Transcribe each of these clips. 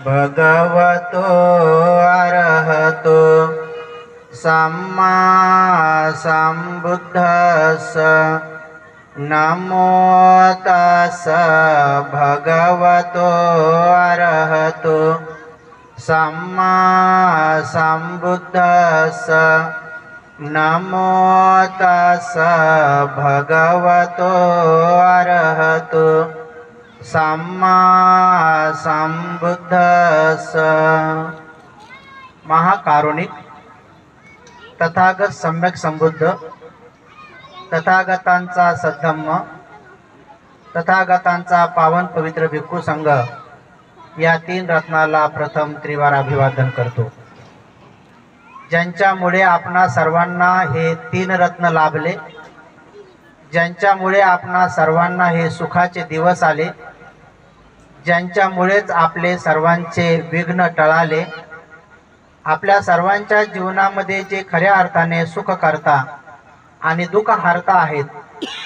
भगवतो अरहतो सम्मा सम्बुद्धस्स नमो तस्स भगवतो अरहतो सम्मा सम्बुद्धस्स नमो तस्स भगवतो अरहतो सम्मा सम्बुद्धस्स। महाकारुणिक तथागत सम्यक संबुद्ध तथागतांचा सद्धम्म तथागतांचा पावन पवित्र भिक्खू संघ या तीन रत्नाला प्रथम त्रिवार अभिवादन करतो। ज्यांच्यामुळे आपणा सर्वांना हे तीन रत्न लाभले, ज्यांच्यामुळे आपणा सर्वांना हे सुखाचे दिवस आले, ज्यांच्यामुळेच आपले सर्वांचे विघ्न टळाले, आपल्या सर्वांच्या जीवनामध्ये जे खऱ्या अर्थाने सुख करता आणि दुःख हारता आहेत,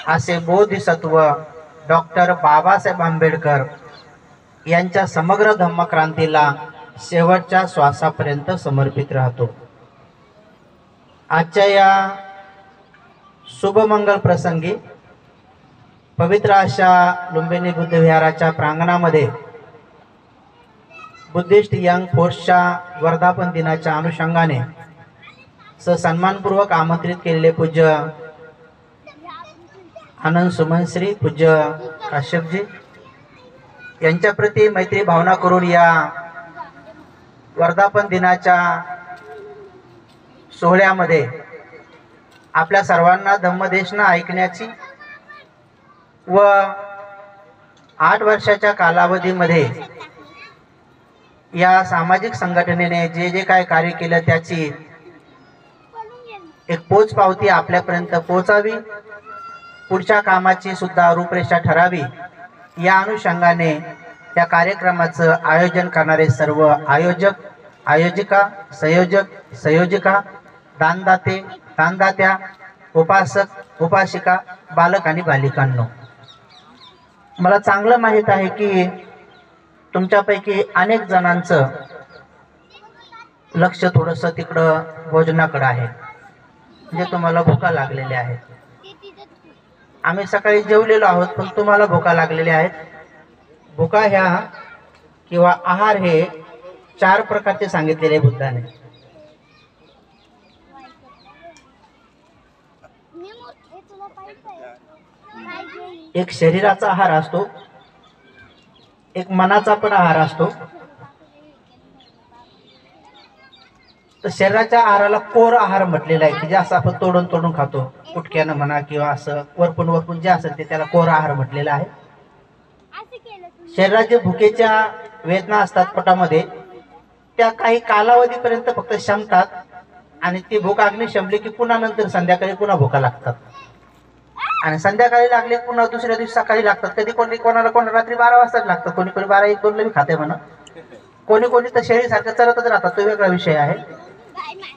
असे बोधिसत्व डॉक्टर बाबासाहेब आंबेडकर यांच्या समग्र धम्मक्रांतीला शेवटच्या श्वासापर्यंत समर्पित राहतो। आजच्या या शुभमंगल प्रसंगी पवित्र अशा लुंबिनी बुद्धविहाराच्या प्रांगणामध्ये बुद्धिस्ट यंग फोर्सच्या वर्धापन दिनाच्या अनुषंगाने सन्मानपूर्वक आमंत्रित केलेले पूज्य आनंद सुमनश्री पूज्य काश्यपजी यांच्या प्रति मैत्री भावना करून या वर्धापन दिनाच्या सोहळ्यामध्ये आपल्या सर्वांना धम्मदेशना ऐकण्याची व 8 वर्षाच्या कालावधीमध्ये या सामाजिक संघटनेने जे जे काय कार्य केलं त्याची एक पोचपावती आपल्यापर्यंत पोहोचावी, पुढच्या कामाची सुद्धा रूपरेषा ठरावी, या अनुषंगाने या कार्यक्रमाचं आयोजन करणारे सर्व आयोजक, आयोजिका, संयोजक, संयोजिका, दानदाते, दानदात्या, उपासक, उपासिका, बालक आणि बालिकांनो, मला चांगलं माहीत आहे की तुमच्यापैकी अनेक जणांचं लक्ष थोडंसं तिकडं भोजनाकडे आहे, म्हणजे तुम्हाला भुका लागलेल्या आहेत। आम्ही सकाळी जेवलेलो आहोत, पण तुम्हाला भुका लागलेल्या आहेत। भुका ह्या किंवा आहार हे 4 प्रकारचे सांगितलेले बुद्धाने। एक शरीराचा आहार असतो, एक मनाचा पण आहार असतो। तर शरीराच्या आहाराला कोर आहार म्हटलेला आहे, की जे असं आपण तोडून तोडून खातो, कुटक्यानं म्हणा किंवा असं वरपून वरपून जे असेल ते त्याला कोर आहार म्हटलेला आहे। शरीराच्या भुकेच्या वेदना असतात पोटामध्ये, त्या काही कालावधीपर्यंत फक्त शमतात आणि ती भूक अग्नी शमली की पुन्हा नंतर संध्याकाळी पुन्हा भुका लागतात, आणि संध्याकाळी लागले पुन्हा दुसऱ्या दिवशी सकाळी लागतात। कधी कोणी कोणाला रात्री 12 वाजताच लागतात, कोणी कोणी 12-1-2 ला खाते म्हणा, कोणी कोणी तर शेळीसारखं चरतच राहतात, तो वेगळा विषय आहे।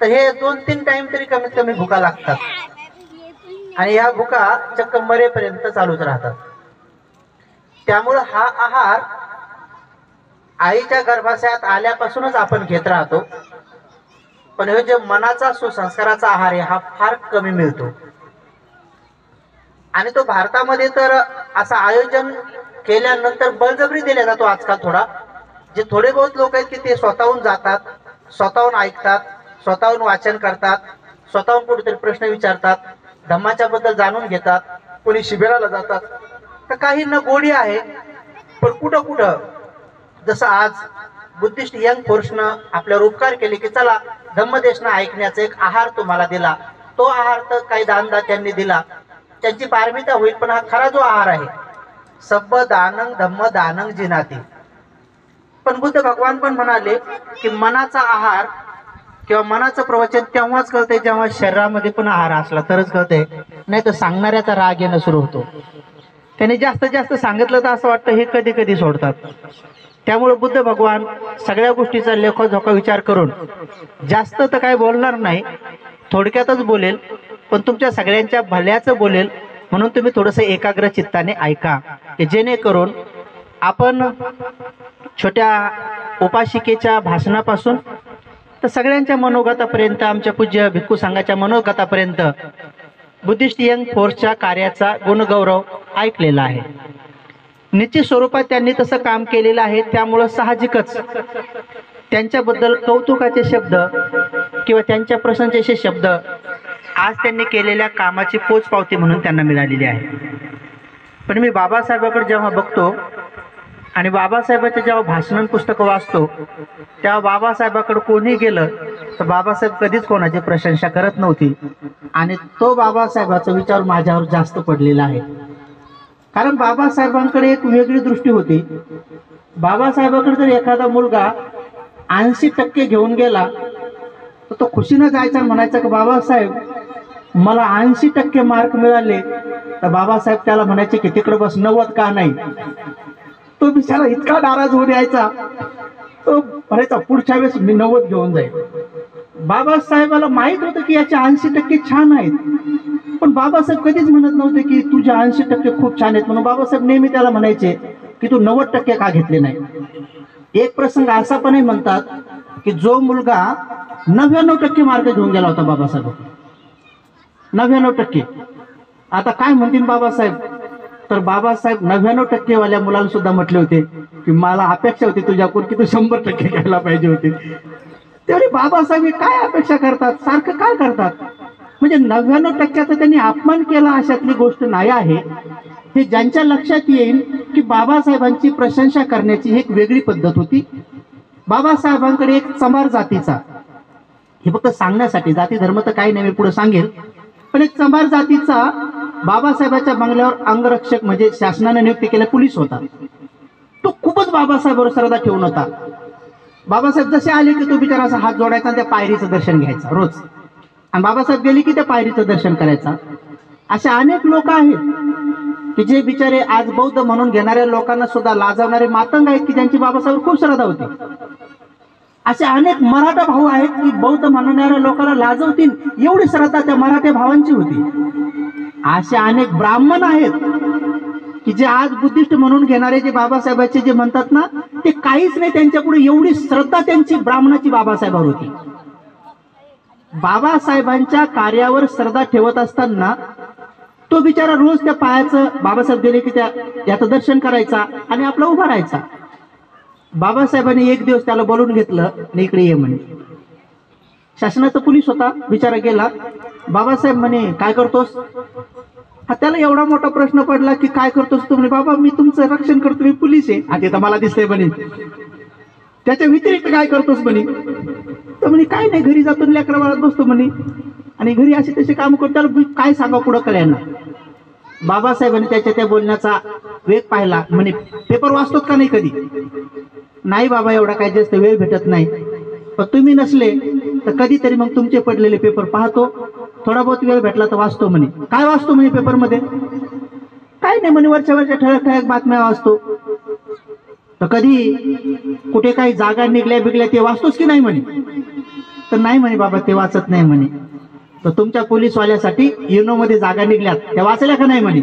तर हे 2-3 टाइम तरी कमीत कमी भुका लागतात, आणि या भुका चक्क मरेपर्यंत चालूच राहतात। त्यामुळे हा आहार आईच्या गर्भाशयात आल्यापासूनच आपण घेत राहतो, पण हे जे मनाचा सुसंस्काराचा आहार आहे हा फार कमी मिळतो। आणि तो भारतामध्ये तर असं आयोजन केल्यानंतर बळजबरी दिला जातो आजकाल थोडा। जे थोडे बहुत लोक आहेत की ते स्वतःहून जातात, स्वतःहून ऐकतात, स्वतःहून वाचन करतात, स्वतःहून कुठेतरी प्रश्न विचारतात, धम्माच्या बद्दल जाणून घेतात, कोणी शिबिराला जातात। तर काहींना गोडी आहे, पण कुठं कुठं जसं आज बुद्धिस्ट यंग फोर्सनं आपल्यावर उपकार केले की चला धम्मदेशना ऐकण्याचा एक आहार तुम्हाला दिला, तो आहार तर काही दानदात्यांनी दिला, त्यांची पारमिता होईल, पण हा खरा जो आहार आहे सब्ब दानंग धम्म दानंग जिनाती। पण बुद्ध भगवान पण म्हणाले की मनाचा आहार किंवा मनाचं प्रवचन तेव्हाच कळते जेव्हा शरीरामध्ये पण आहार असला तरच कळते, नाही तर सांगणाऱ्याचा राग येणं सुरू होतो। त्याने जास्तीत जास्त सांगितलं तर असं वाटतं हे कधी कधी सोडतात। त्यामुळे बुद्ध भगवान सगळ्या गोष्टीचा लेखोजोखा विचार करून जास्त तर काय बोलणार नाही, थोडक्यातच बोलेल, पण तुमच्या सगळ्यांच्या भल्याचं बोलेल, म्हणून तुम्ही थोडंसं एकाग्र चित्ताने ऐका, की जेणेकरून आपण छोट्या उपासिकेच्या भाषणापासून तर सगळ्यांच्या मनोगतापर्यंत, आमच्या पूज्य भिक्खू संघाच्या मनोगतापर्यंत बुद्धिस्ट यंग फोर्सच्या कार्याचा गुणगौरव ऐकलेला आहे. निश्चित स्वरूपात त्यांनी तसं काम केलेलं आहे, त्यामुळं साहजिकच त्यांच्याबद्दल कौतुकाचे शब्द किंवा त्यांच्या प्रशंसेचे शब्द आज त्यांनी केलेल्या कामाची पोचपावती म्हणून त्यांना मिळालेली आहे. पण मी बाबासाहेबांकडे जेव्हा बघतो आणि बाबासाहेबांचे जेव्हा भाषण पुस्तकं वाचतो, तेव्हा बाबासाहेबांकडे कोणी गेलं तर बाबासाहेब कधीच कोणाची प्रशंसा करत नव्हती. आणि तो बाबासाहेबाचा विचार माझ्यावर जास्त पडलेला आहे. कारण बाबासाहेबांकडे एक वेगळी दृष्टी होती. बाबासाहेबांकडे जर एखादा मुलगा 80% घेऊन गेला तर तो खुशीनं जायचा आणि म्हणायचा की बाबासाहेब मला 80% मार्क मिळाले, तर बाबासाहेब त्याला म्हणायचे की तिकडे बस 90 का नाही. तो बिचारा इतका नाराज होऊन यायचा, तो म्हणायचा पुढच्या वेळेस मी 90 घेऊन जाईल. बाबासाहेबाला माहित होतं की याचे 80% छान आहेत, पण बाबासाहेब कधीच म्हणत नव्हते की तुझे 80% खूप छान आहेत. म्हणून बाबासाहेब नेहमी त्याला म्हणायचे की तू 90% का घेतले नाही. एक प्रसंग असा पण म्हणतात की जो मुलगा 99% मार्क घेऊन गेला होता बाबासाहेब, 99%. आता काय म्हणतील बाबासाहेब, तर बाबासाहेब 99% वाल्या मुलाला सुद्धा म्हटले होते की मला अपेक्षा होती तुझ्याकडून की तू 100% घ्यायला पाहिजे होते. तेवढे बाबासाहेब काय अपेक्षा करतात, सारखं काय करतात. म्हणजे 99%चा त्यांनी अपमान केला अशातली गोष्ट नाही आहे. हे ज्यांच्या लक्षात येईल की बाबासाहेबांची प्रशंसा करण्याची एक वेगळी पद्धत होती. बाबासाहेबांकडे एक चंभार जातीचा, हे फक्त सांगण्यासाठी, जाती धर्म तर काही नाही, मी पुढे सांगेल, पण एक चंभार जातीचा बाबासाहेबांच्या बंगल्यावर अंगरक्षक म्हणजे शासनाने नियुक्त केलेला पोलीस होता. तो खूपच बाबासाहेबांवर श्रद्धा ठेवून होता. बाबासाहेब जसे आले की तो बिचारा असा हात जोडायचा आणि त्या पायरीचं दर्शन घ्यायचा रोज, आणि बाबासाहेब गेले की त्या पायरीचं दर्शन करायचा. असे अनेक लोक आहेत की जे बिचारे आज बौद्ध म्हणून घेणाऱ्या लोकांना सुद्धा लाजवणारे मातंग आहेत की ज्यांची बाबासाहेब खूप श्रद्धा होती. असे अनेक मराठा भाऊ आहेत की बौद्ध म्हणणाऱ्या लोकांना लाजवतील एवढी श्रद्धा त्या मराठा भावांची होती. असे अनेक ब्राह्मण आहेत की जे आज बुद्धिस्ट म्हणून घेणारे जे बाबासाहेबांचे जे म्हणतात ना, ते काहीच नाही, त्यांच्यापुढे एवढी श्रद्धा त्यांची ब्राह्मणाची बाबासाहेबांवर होती. बाबासाहेबांच्या कार्यावर श्रद्धा ठेवत असताना तो बिचारा रोज त्या पायाचं, बाबासाहेब गेले की त्या याचं दर्शन करायचा आणि आपला उभा राहायचा. बाबासाहेबांनी एक दिवस त्याला बोलून घेतलं आणि इकडे ये म्हणे. शासनाचा पोलीस होता, बिचारा गेला. बाबासाहेब म्हणे काय करतोस. हा त्याला एवढा मोठा प्रश्न पडला की काय करतोस तू. म्हणे बाबा मी तुमचं रक्षण करतो, मी पोलीस आहे. आता तर मला दिसतंय म्हणे. त्याच्या व्यतिरिक्त काय करतोस म्हणे. तर म्हणे काय नाही, घरी जातो लेकराबाळात बसतो म्हणे आणि घरी असे तसे काम करतो. त्याला काय सांगा पुढं कळ्यांना. बाबासाहेबांनी त्याच्या त्या बोलण्याचा वेग पाहिला. म्हणे पेपर वाचतोत का नाही कधी. नाही बाबा एवढा काय जास्त वेळ भेटत नाही, पण तुम्ही नसले तर कधीतरी मग तुमचे पडलेले पेपर पाहतो, थोडा बहुत वेळ भेटला तर वाचतो म्हणे. काय वाचतो म्हणे पेपरमध्ये. काय नाही म्हणे, वरच्या ठळक ठळक बातम्या वाचतो. तर कधी कुठे काही जागा निघल्या बिगल्या ते वाचतोस की नाही म्हणे. तर नाही म्हणे बाबा ते वाचत नाही म्हणे. तर तुमच्या पोलीसवाल्यासाठी युनो मध्ये जागा निघल्यात त्या वाचल्या का नाही म्हणे.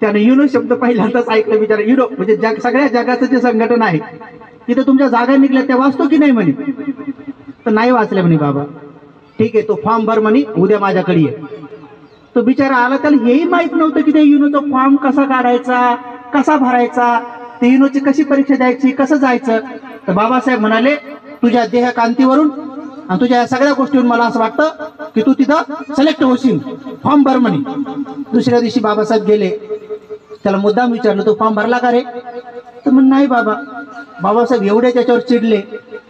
त्याने युनो शब्द पहिल्यांदाच ऐकलं बिचारा. युनो म्हणजे सगळ्या जगाचं जे संघटन आहे तिथे तुमच्या जागा निघल्या त्या वाचतो की नाही म्हणे. तर नाही वाचल्या म्हणे. बाबा ठीक आहे, तो फॉर्म भर म्हणे, उद्या माझ्याकडे ये. तो बिचारा आला, त्याला हेही माहित नव्हतं की ते युनोचा फॉर्म कसा काढायचा, कसा भरायचा, ते युनोची कशी परीक्षा द्यायची, कसं जायचं. तर बाबासाहेब म्हणाले तुझ्या देह कांतीवरून आणि तुझ्या सगळ्या गोष्टीवरून मला असं वाटतं की तू तिथं सिलेक्ट होशील, फॉर्म भर म्हणे. दुसऱ्या दिवशी बाबासाहेब गेले, त्याला मुद्दाम विचारलं तू फॉर्म भरला का रे. तर म्हण नाही बाबा. बाबासाहेब एवढे त्याच्यावर चिडले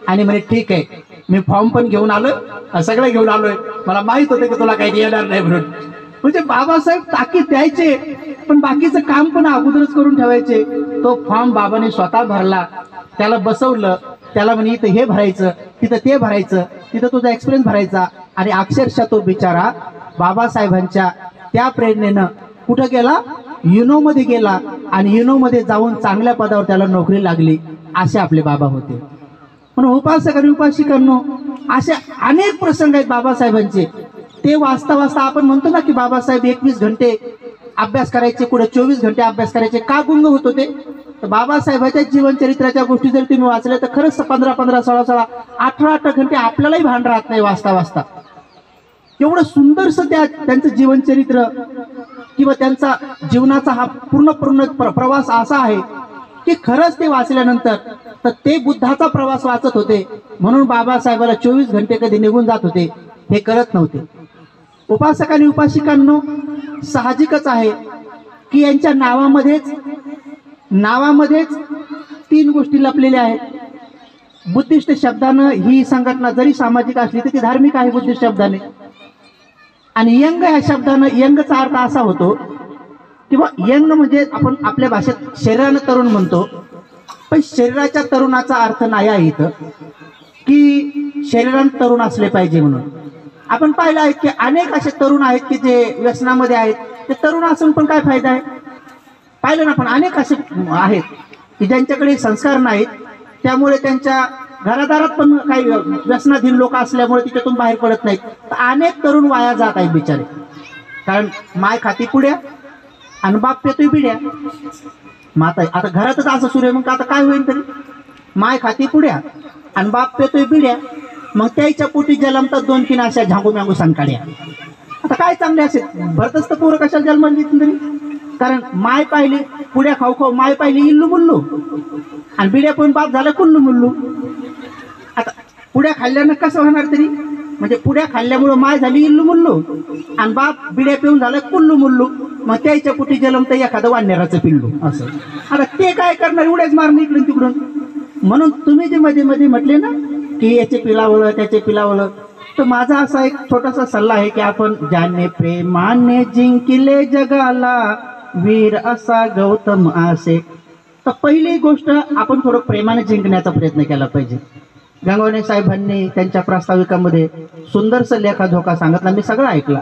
आणि म्हणे ठीक आहे, मी फॉर्म पण घेऊन आलोय, सगळं घेऊन आलोय, मला माहित होतं की तुला काही येणार नाही म्हणून. म्हणजे बाबासाहेब ताकीद द्यायचे पण बाकीचं काम पण अगोदरच करून ठेवायचे. तो फॉर्म बाबाने स्वतः भरला, त्याला बसवलं, त्याला म्हणे इथं हे भरायचं, तिथं ते भरायचं, तिथं तुझा एक्सपिरियन्स भरायचा. आणि अक्षरशः तो बिचारा बाबासाहेबांच्या त्या प्रेरणेनं कुठं गेला, युनो मध्ये गेला आणि युनो मध्ये जाऊन चांगल्या पदावर त्याला नोकरी लागली. असे आपले बाबा होते. म्हणून उपासक आणि उपासिकांनो असे अनेक प्रसंग आहेत बाबासाहेबांचे. ते वाचता वाचता आपण म्हणतो ना की बाबासाहेब 21 घंटे अभ्यास करायचे, कुठे 24 घंटे अभ्यास करायचे. का गुंग होत होते. तर बाबासाहेबांच्या जीवनचरित्राच्या गोष्टी जर तुम्ही वाचल्या तर खरंच 15-15, 16-16, 18-18 घंटे आपल्यालाही भान राहत नाही वाचता वाचता. एवढं सुंदरसं त्यांचं जीवनचरित्र किंवा त्यांचा जीवनाचा हा पूर्ण प्रवास असा आहे की खरंच ते वाचल्यानंतर तर ते बुद्धाचा प्रवास वाचत होते म्हणून बाबासाहेबाला 24 घंटे कधी निघून जात होते हे कळत नव्हते. उपासक आणि उपासिकांनो, साहजिकच आहे की यांच्या नावामध्येच 3 गोष्टी लपलेल्या आहेत. बुद्धिस्ट शब्दानं ही संघटना जरी सामाजिक असली तरी ती धार्मिक आहे बुद्धिस्ट शब्दाने. आणि यंग या शब्दानं, यंगचा अर्थ असा होतो किंवा यंग म्हणजे आपण आपल्या भाषेत शरीरानं तरुण म्हणतो, पण शरीराच्या तरुणाचा अर्थ नाही आहे इथं की शरीरानं तरुण असले पाहिजे म्हणून. आपण पाहिलं आहे की अनेक असे तरुण आहेत की जे व्यसनामध्ये आहेत. ते तरुण असून पण काय फायदा आहे? पाहिलं ना, पण अनेक असे आहेत की ज्यांच्याकडे संस्कार नाहीत, त्यामुळे त्यांच्या घरादारात पण काही व्यसनाधीन लोक असल्यामुळे तिच्यातून बाहेर पडत नाहीत. तर अनेक तरुण वाया जात आहेत बिचारे. कारण माय खाती पुड्या आणि बाप पेतोय बिड्या. मग आता घरातच असं सुरू आहे, मग आता काय होईल तरी? माय खाती पुड्या आणि बाप पेतोय बिड्या, मग त्याच्या पोटी जन्मतात 2-3 अशा झांगू मॅंगू सांकाड्या. आता काय चांगले असेल? भरतच तर पोरं कशाला जन्माला देतील तरी? कारण माय पाहिली पुड्या खाऊ खाऊ माय पाहिली इल्लू मुल्लू आणि बिड्या पण बाप झाला कुल्लू मुल्लू. आता पुड्या खाल्ल्यानं कसं होणार तरी? म्हणजे पुड्या खाल्ल्यामुळं माय झाली इल्लू मुल्लू आणि बाप बिड्या पिऊन झालं कुल्लू मुल्लू, मग त्याच्या पोटी जन्मतं एखादं वानराचं पिल्लू असं. आता ते काय करणार? उड्याच मारणं इकडून तिकडून. म्हणून तुम्ही जे मध्ये मध्ये म्हटले ना की याचे पिलावलं त्याचे पिलावलं, तर माझा असा एक छोटासा सल्ला आहे की आपण ज्याने प्रेमाने जिंकले जगाला वीर असा गौतम असे. तर पहिली गोष्ट आपण थोडं प्रेमाने जिंकण्याचा प्रयत्न केला पाहिजे. गंगवणे साहेबांनी त्यांच्या प्रास्ताविकामध्ये सुंदरसं लेखाजोखा सांगितला, मी सगळं ऐकला.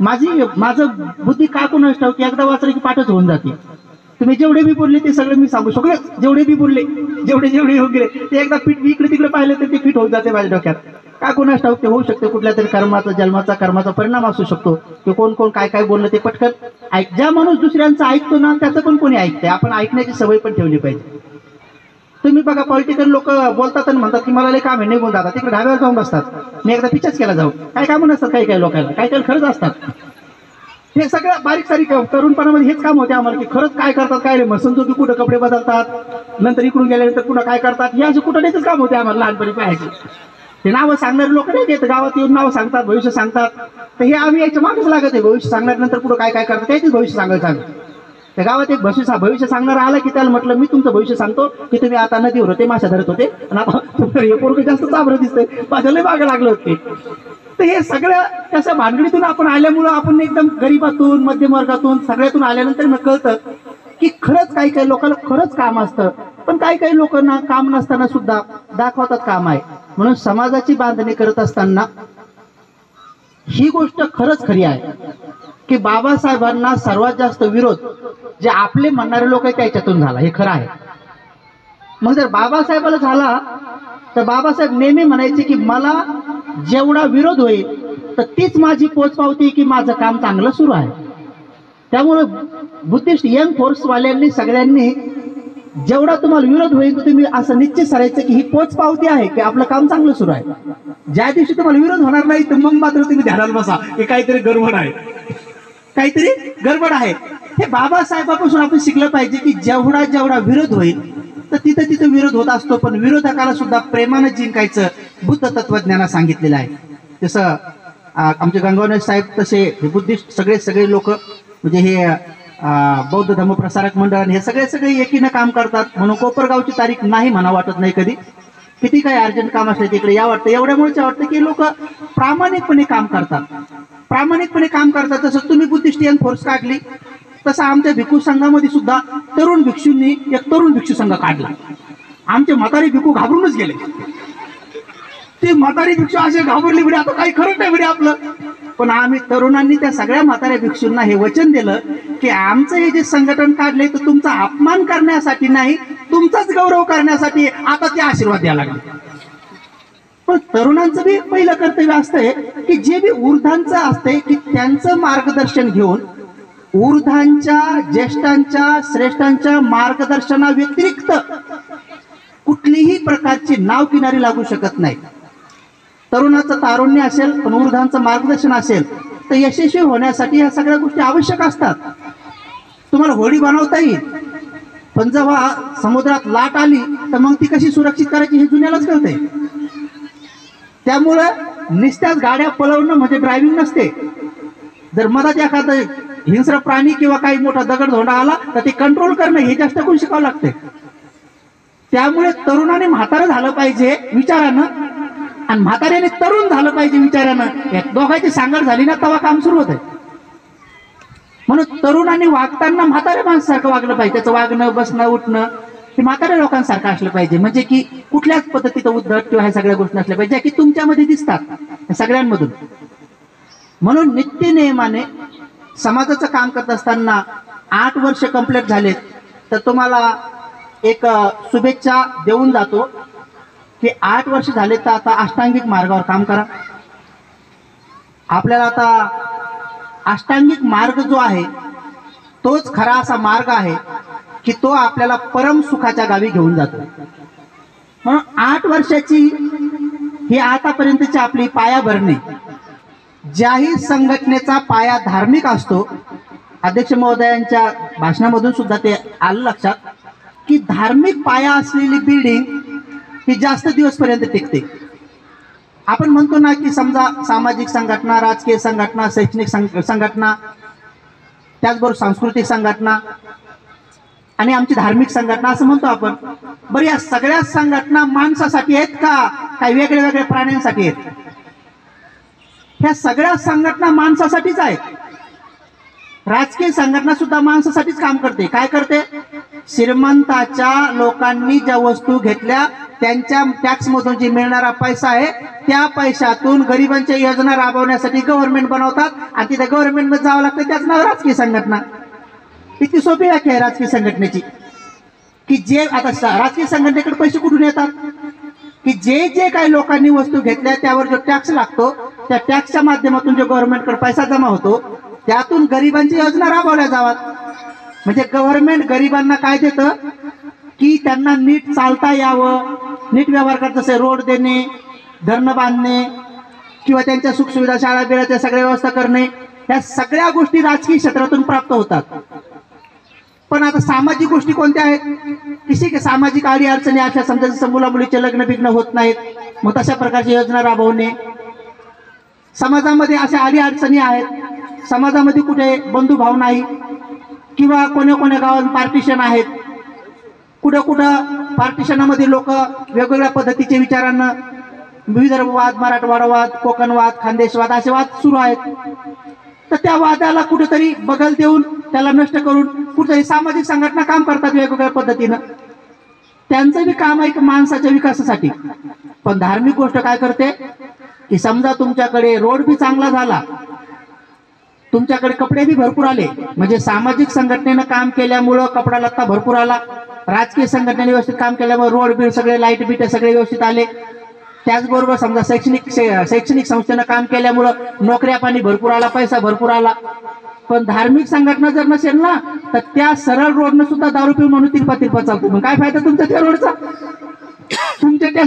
माझं बुद्धी का कोणाच ठाऊक की एकदा वाचलं की पाठच होऊन जाते. तुम्ही जेवढे बी बोलले ते सगळं मी सांगू, सगळे जेवढे बी बोलले जेवढे होऊ गेले ते एकदा फिट इकडे तिकडे पाहिलं तर ते फिट होऊन जाते माझ्या डोक्यात. का कोणाच ठाऊक ते होऊ शकते, कुठल्या तरी जन्माचा परिणाम असू शकतो की कोण काय काय बोललं ते पटकन ज्या माणूस दुसऱ्यांचं ऐकतो ना त्याचं पण कोणी ऐकतंय. आपण ऐकण्याची सवय पण ठेवली पाहिजे. तुम्ही बघा, पॉलिटिकल लोक बोलतात आणि म्हणतात की मला लय काम आहे, निघून जातात, तिकडे ढाब्यावर जाऊन बसतात. मी एकदा पिक्चर्स केला जाऊ, काय कामं नसतात काही काही लोकांना, काही काही खरंच असतात. हे सगळं बारीक सारीक तरुणपणामध्ये हेच काम होते आम्हाला की खरंच काय करतात काय नाही. मसन की कुठं कपडे बदलतात, नंतर इकडून गेल्यानंतर पुन्हा काय करतात, हे असे कुठं नाहीच काम होते आम्हाला लहानपणी पाहायचे. ते नावं सांगणारे लोक नाही येत, गावात येऊन नावं सांगतात, भविष्य सांगतात. तर हे आम्ही याच्या मागच लागत आहे. भविष्य सांगण्यानंतर पुढं काय काय करतात त्याचीच भविष्य सांगायचं आम्ही. त्या गावात एक भविष्य सांगणारा आला की त्याला म्हटलं मी तुमचं भविष्य सांगतो की तुम्ही आता नदीवर होते, माशा धरत होते आणि आता हे पोरगं जास्त चाबरं दिसतंय, माझ्या लय मागं लागलं होते. तर हे सगळं कसं भानगडीतून आपण आल्यामुळं आपण एकदम गरीबातून मध्यम वर्गातून सगळ्यातून आल्यानंतर मग कळतं की खरंच काही काही लोकांना खरंच काम असतं, पण काही काही लोकांना काम नसताना सुद्धा दाखवतात काम आहे. म्हणून समाजाची बांधणी करत असताना ही गोष्ट खरंच खरी आहे की बाबासाहेबांना सर्वात जास्त विरोध जे आपले म्हणणारे लोक आहेत त्याच्यातून झाला, हे खरं आहे. मग जर बाबासाहेबाला झाला तर बाबासाहेब नेहमी म्हणायचे की मला जेवढा विरोध होईल तर तीच माझी पोचपावती की माझं काम चांगलं सुरू आहे. त्यामुळं बुद्धिस्ट यंग फोर्सवाल्यांनी सगळ्यांनी जेवढा तुम्हाला विरोध होईल तर तुम्ही असं निश्चित करायचं की ही पोचपावती आहे की आपलं काम चांगलं सुरू आहे. ज्या दिवशी तुम्हाला विरोध होणार नाही तर मग मात्र तुम्ही ध्यानाला बसा की काहीतरी गडबड आहे, काहीतरी गडबड आहे. हे बाबासाहेबापासून आपण शिकलं पाहिजे की जेवढा विरोध होईल तर तिथं विरोध होत असतो, पण विरोधकाला सुद्धा प्रेमानं जिंकायचं बुद्ध तत्वज्ञानात सांगितलेलं आहे. जसं आमचे गंगावणे साहेब तसे बुद्धिस्ट सगळे लोक म्हणजे हे बौद्ध धर्म प्रसारक मंडळ हे सगळे एकीनं काम करतात. म्हणून कोपरगावची तारीख नाही म्हणा वाटत नाही कधी. किती काही अर्जंट काम असले तिकडे या वाटतं, एवढ्यामुळेच वाटतं की लोक प्रामाणिकपणे काम करतात. जसं तुम्ही बुद्धिस्ट यंग फोर्स काढली तसं आमच्या भिक्खू संघामध्ये सुद्धा तरुण भिक्षूंनी एक तरुण भिक्षू संघ काढला. आमचे म्हातारी भिक्खू घाबरूनच गेले. ते म्हातारी भिक्षू असे घाबरले म्हणजे आता काही खरं नाही म्हणजे आपलं. पण आम्ही तरुणांनी त्या सगळ्या म्हाताऱ्या भिक्षूंना हे वचन दिलं की आमचं हे जे संघटन काढले तर तुमचा अपमान करण्यासाठी नाही, तुमचाच गौरव करण्यासाठी आता ते आशीर्वाद द्यायला लागले. पण तरुणांचं बी पहिलं कर्तव्य असतंय की जे बी ऊर्ध्वांचं असतंय की त्यांचं मार्गदर्शन घेऊन ऊर्ध्वांच्या, ज्येष्ठांच्या, श्रेष्ठांच्या मार्गदर्शनाव्यतिरिक्त कुठलीही प्रकारची नाव किनारी लागू शकत नाही. तरुणाचं तारुण्य असेल पण ऊर्ध्वांचं मार्गदर्शन असेल तर यशस्वी होण्यासाठी ह्या सगळ्या गोष्टी आवश्यक असतात. तुम्हाला होडी बनवता येईल पण जेव्हा समुद्रात लाट आली तर मग ती कशी सुरक्षित करायची हे जुन्यालाच कळतंय. त्यामुळं नुसत्याच गाड्या पळवणं म्हणजे ड्रायव्हिंग नसते. जर मधात एखादं हिंस्र प्राणी किंवा काही मोठा दगड धोंडा आला तर ते कंट्रोल करणं हे जास्त करून शिकावं लागते. त्यामुळे तरुणाने म्हातारं झालं पाहिजे विचारानं आणि म्हाताऱ्याने तरुण झालं पाहिजे विचारानं. या दोघांची सांगड झाली ना तेव्हा काम सुरू होतंय. म्हणून तरुणांनी वागताना म्हाताऱ्या माणसासारखं वागलं पाहिजे. त्याचं वागणं, बसणं, उठणं हे म्हाताऱ्या लोकांसारखं असलं पाहिजे. म्हणजे की कुठल्याच पद्धतीचं उद्धट किंवा ह्या सगळ्या गोष्टी नसल्या पाहिजे ज्या की तुमच्यामध्ये दिसतात सगळ्यांमधून. म्हणून नित्य नियमाने समाजाचं काम करत असताना 8 वर्ष कंप्लीट झालेत तर तुम्हाला एक शुभेच्छा देऊन जातो की 8 वर्ष झाले तर आता अष्टांगिक मार्गावर काम करा. आपल्याला आता अष्टांगिक मार्ग जो आहे तोच खरा असा मार्ग आहे की तो आपल्याला परम सुखाच्या गावी घेऊन जातो. म्हणून 8 वर्षाची ही आतापर्यंतची आपली पायाभरणी. ज्याही संघटनेचा पाया धार्मिक असतो, अध्यक्ष महोदयांच्या भाषणामधून सुद्धा ते आलं लक्षात की धार्मिक पाया असलेली बिल्डिंग ही जास्त दिवसपर्यंत टिकते. आपण म्हणतो ना की समजा सामाजिक संघटना, राजकीय संघटना, शैक्षणिक संघटना, त्याचबरोबर सांस्कृतिक संघटना आणि आमची धार्मिक संघटना असं म्हणतो आपण. बरं, या सगळ्या संघटना माणसासाठी आहेत का काही वेगळ्या वेगळ्या प्राण्यांसाठी आहेत? ह्या सगळ्या संघटना माणसासाठीच आहेत. राजकीय संघटना सुद्धा माणसासाठीच काम करते. काय करते? श्रीमंताच्या लोकांनी ज्या वस्तू घेतल्या त्यांच्या टॅक्स मधून जे मिळणारा पैसा आहे त्या पैशातून गरिबांच्या योजना राबवण्यासाठी गव्हर्नमेंट बनवतात आणि तिथे गव्हर्नमेंट मध्ये जावं लागतं. त्याच नाव राजकीय संघटना. इतकी सोपी व्याख्या आहे राजकीय संघटनेची की जे आता राजकीय संघटनेकडे पैसे कुठून येतात की जे जे काही लोकांनी वस्तू घेतल्या त्यावर जो टॅक्स लागतो त्या टॅक्सच्या माध्यमातून जो गव्हर्नमेंटकडे पैसा जमा होतो त्यातून गरिबांची योजना राबवल्या जातात. म्हणजे गव्हर्नमेंट गरिबांना काय देतं की त्यांना नीट चालता यावं, नीट व्यवहार करत असे रोड देणे, धरणं बांधणे किंवा त्यांच्या सुखसुविधा, शाळा बिळाच्या सगळ्या व्यवस्था करणे, या सगळ्या गोष्टी राजकीय क्षेत्रातून प्राप्त होतात. पण आता सामाजिक गोष्टी कोणत्या आहेत? की सामाजिक अडी अडचणी अशा समजा जसं मुला मुलीचे लग्न बिग्न होत नाहीत मग तशा प्रकारची योजना राबवणे. समाजामध्ये अशा अडी अडचणी आहेत, समाजामध्ये कुठे बंधुभाव नाही किंवा कोण्या कोण्या गावात पार्टिशन आहेत, कुठं कुठं पार्टिशनामध्ये लोक वेगवेगळ्या पद्धतीचे विचारांना विदर्भवाद, मराठवाडावाद, कोकणवाद, खानदेशवाद असे वाद सुरू आहेत. तर त्या वादाला कुठेतरी बगल देऊन त्याला नष्ट करून कुठेतरी सामाजिक संघटना काम करतात वेगवेगळ्या पद्धतीनं. त्यांचं बी काम आहे माणसाच्या विकासासाठी. पण धार्मिक गोष्ट काय करते की समजा तुमच्याकडे रोड बी चांगला झाला, तुमच्याकडे कपडे बी भरपूर आले, म्हणजे सामाजिक संघटनेनं काम केल्यामुळं कपडा लत्ता भरपूर आला, राजकीय संघटनेने व्यवस्थित काम केल्यामुळे रोड बिल सगळे, लाईट बिट सगळे व्यवस्थित आले, त्याचबरोबर समजा शैक्षणिक संस्थेनं काम केल्यामुळं नोकऱ्या पाणी भरपूर आला, पैसा भरपूर आला. पण धार्मिक संघटना जर नसेल ना तर त्या सरळ रोडनं सुद्धा दारू पिऊन म्हणून तिरपा चालतो. मग काय फायदा तुमच्या त्या रोडचा? तुमच्या त्या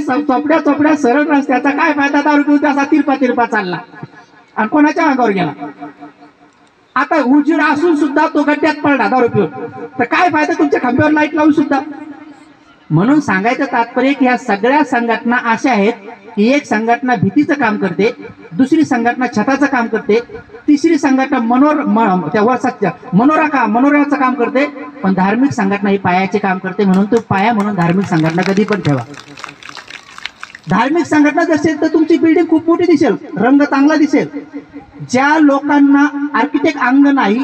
चोपड्या सरळ रस्त्याचा काय फायदा? दारू पिऊन त्याचा तिरपा चालला आणि कोणाच्या अंगावर गेला. आता उजीर असून सुद्धा तो गड्ड्यात पडला दारू पिऊन, तर काय फायदा तुमच्या खांब्यावर लाईट लावून सुद्धा? म्हणून सांगायचं तात्पर्य की ह्या सगळ्या संघटना अशा आहेत की एक संघटना भीतीचं काम करते, दुसरी संघटना छताचं काम करते, तिसरी संघटना मनोऱ्याचं काम करते, पण धार्मिक संघटना ही पायाचे काम करते. म्हणून तो पाया म्हणून धार्मिक संघटना कधी पण ठेवा. धार्मिक संघटना असेल तर तुमची बिल्डिंग खूप मोठी दिसेल, रंग चांगला दिसेल. ज्या लोकांना आर्किटेक्ट अंग नाही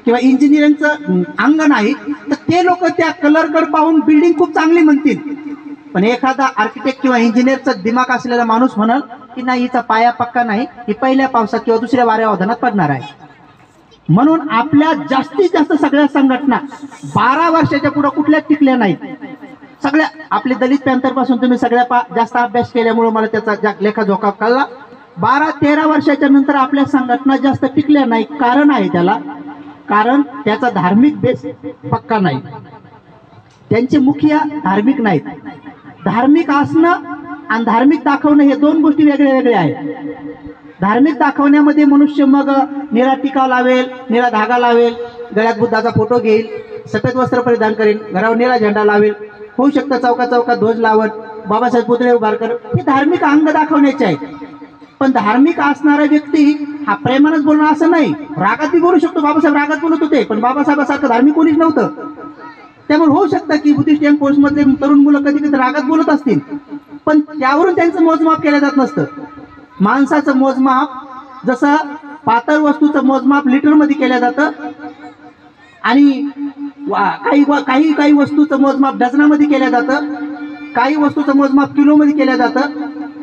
किंवा इंजिनिअरिंगचं अंग नाही तर ते लोक त्या कलरकडे पाहून बिल्डिंग खूप चांगली म्हणतील. पण एखादा आर्किटेक्ट किंवा इंजिनिअरचा दिमाग असलेला माणूस म्हणाल की नाही हिचा पाया पक्का नाही, ही पहिल्या पावसात किंवा दुसऱ्या वाऱ्या वादनात पडणार आहे. म्हणून आपल्या जास्तीत जास्त सगळ्या संघटना 12 वर्षाच्या पुढे कुठल्याच टिकल्या नाहीत. सगळ्या आपले दलित पॅंथर पासून तुम्ही सगळ्या जास्त अभ्यास केल्यामुळे मला त्याचा लेखाजोखा कळला. 12-13 वर्षाच्या नंतर आपल्या संघटना जास्त टिकल्या नाही. कारण आहे त्याला कारण त्याचा धार्मिक बेस पक्का नाही. त्यांचे मुखिया धार्मिक नाहीत. धार्मिक असणं आणि धार्मिक दाखवणं हे दोन गोष्टी वेगळ्या वेगळ्या आहेत. धार्मिक दाखवण्यामध्ये मनुष्य मग निळा टिका लावेल, निळा धागा लावेल, गळ्यात बुद्धाचा फोटो घेईल, सफेद वस्त्र परिधान करेल, घरावर निळा झेंडा लावेल, होऊ शकतं चौका चौकात ध्वज लावत, बाबासाहेब पुतळे उभारकर, हे धार्मिक अंग दाखवण्याचे आहेत. पण धार्मिक असणारा व्यक्ती हा प्रेमानच बोलणं असं नाही. रागात बी बोलू शकतो. बाबासाहेब रागात बोलत होते, पण बाबासाहेबासारखं धार्मिक कोणीच नव्हतं. त्यामुळे होऊ शकतं की बुद्धिस्ट यंग फोर्स मधले तरुण मुलं कधी कधी रागात बोलत असतील, पण त्यावरून त्यांचं मोजमाप केलं जात नसतं. माणसाचं मोजमाप जसं पातळ वस्तूचं मोजमाप लिटरमध्ये केलं जातं आणि काही काही वस्तूचं मोजमाप डझनामध्ये केलं जातं, काही वस्तूचं मोजमाप किलोमध्ये केलं जातं,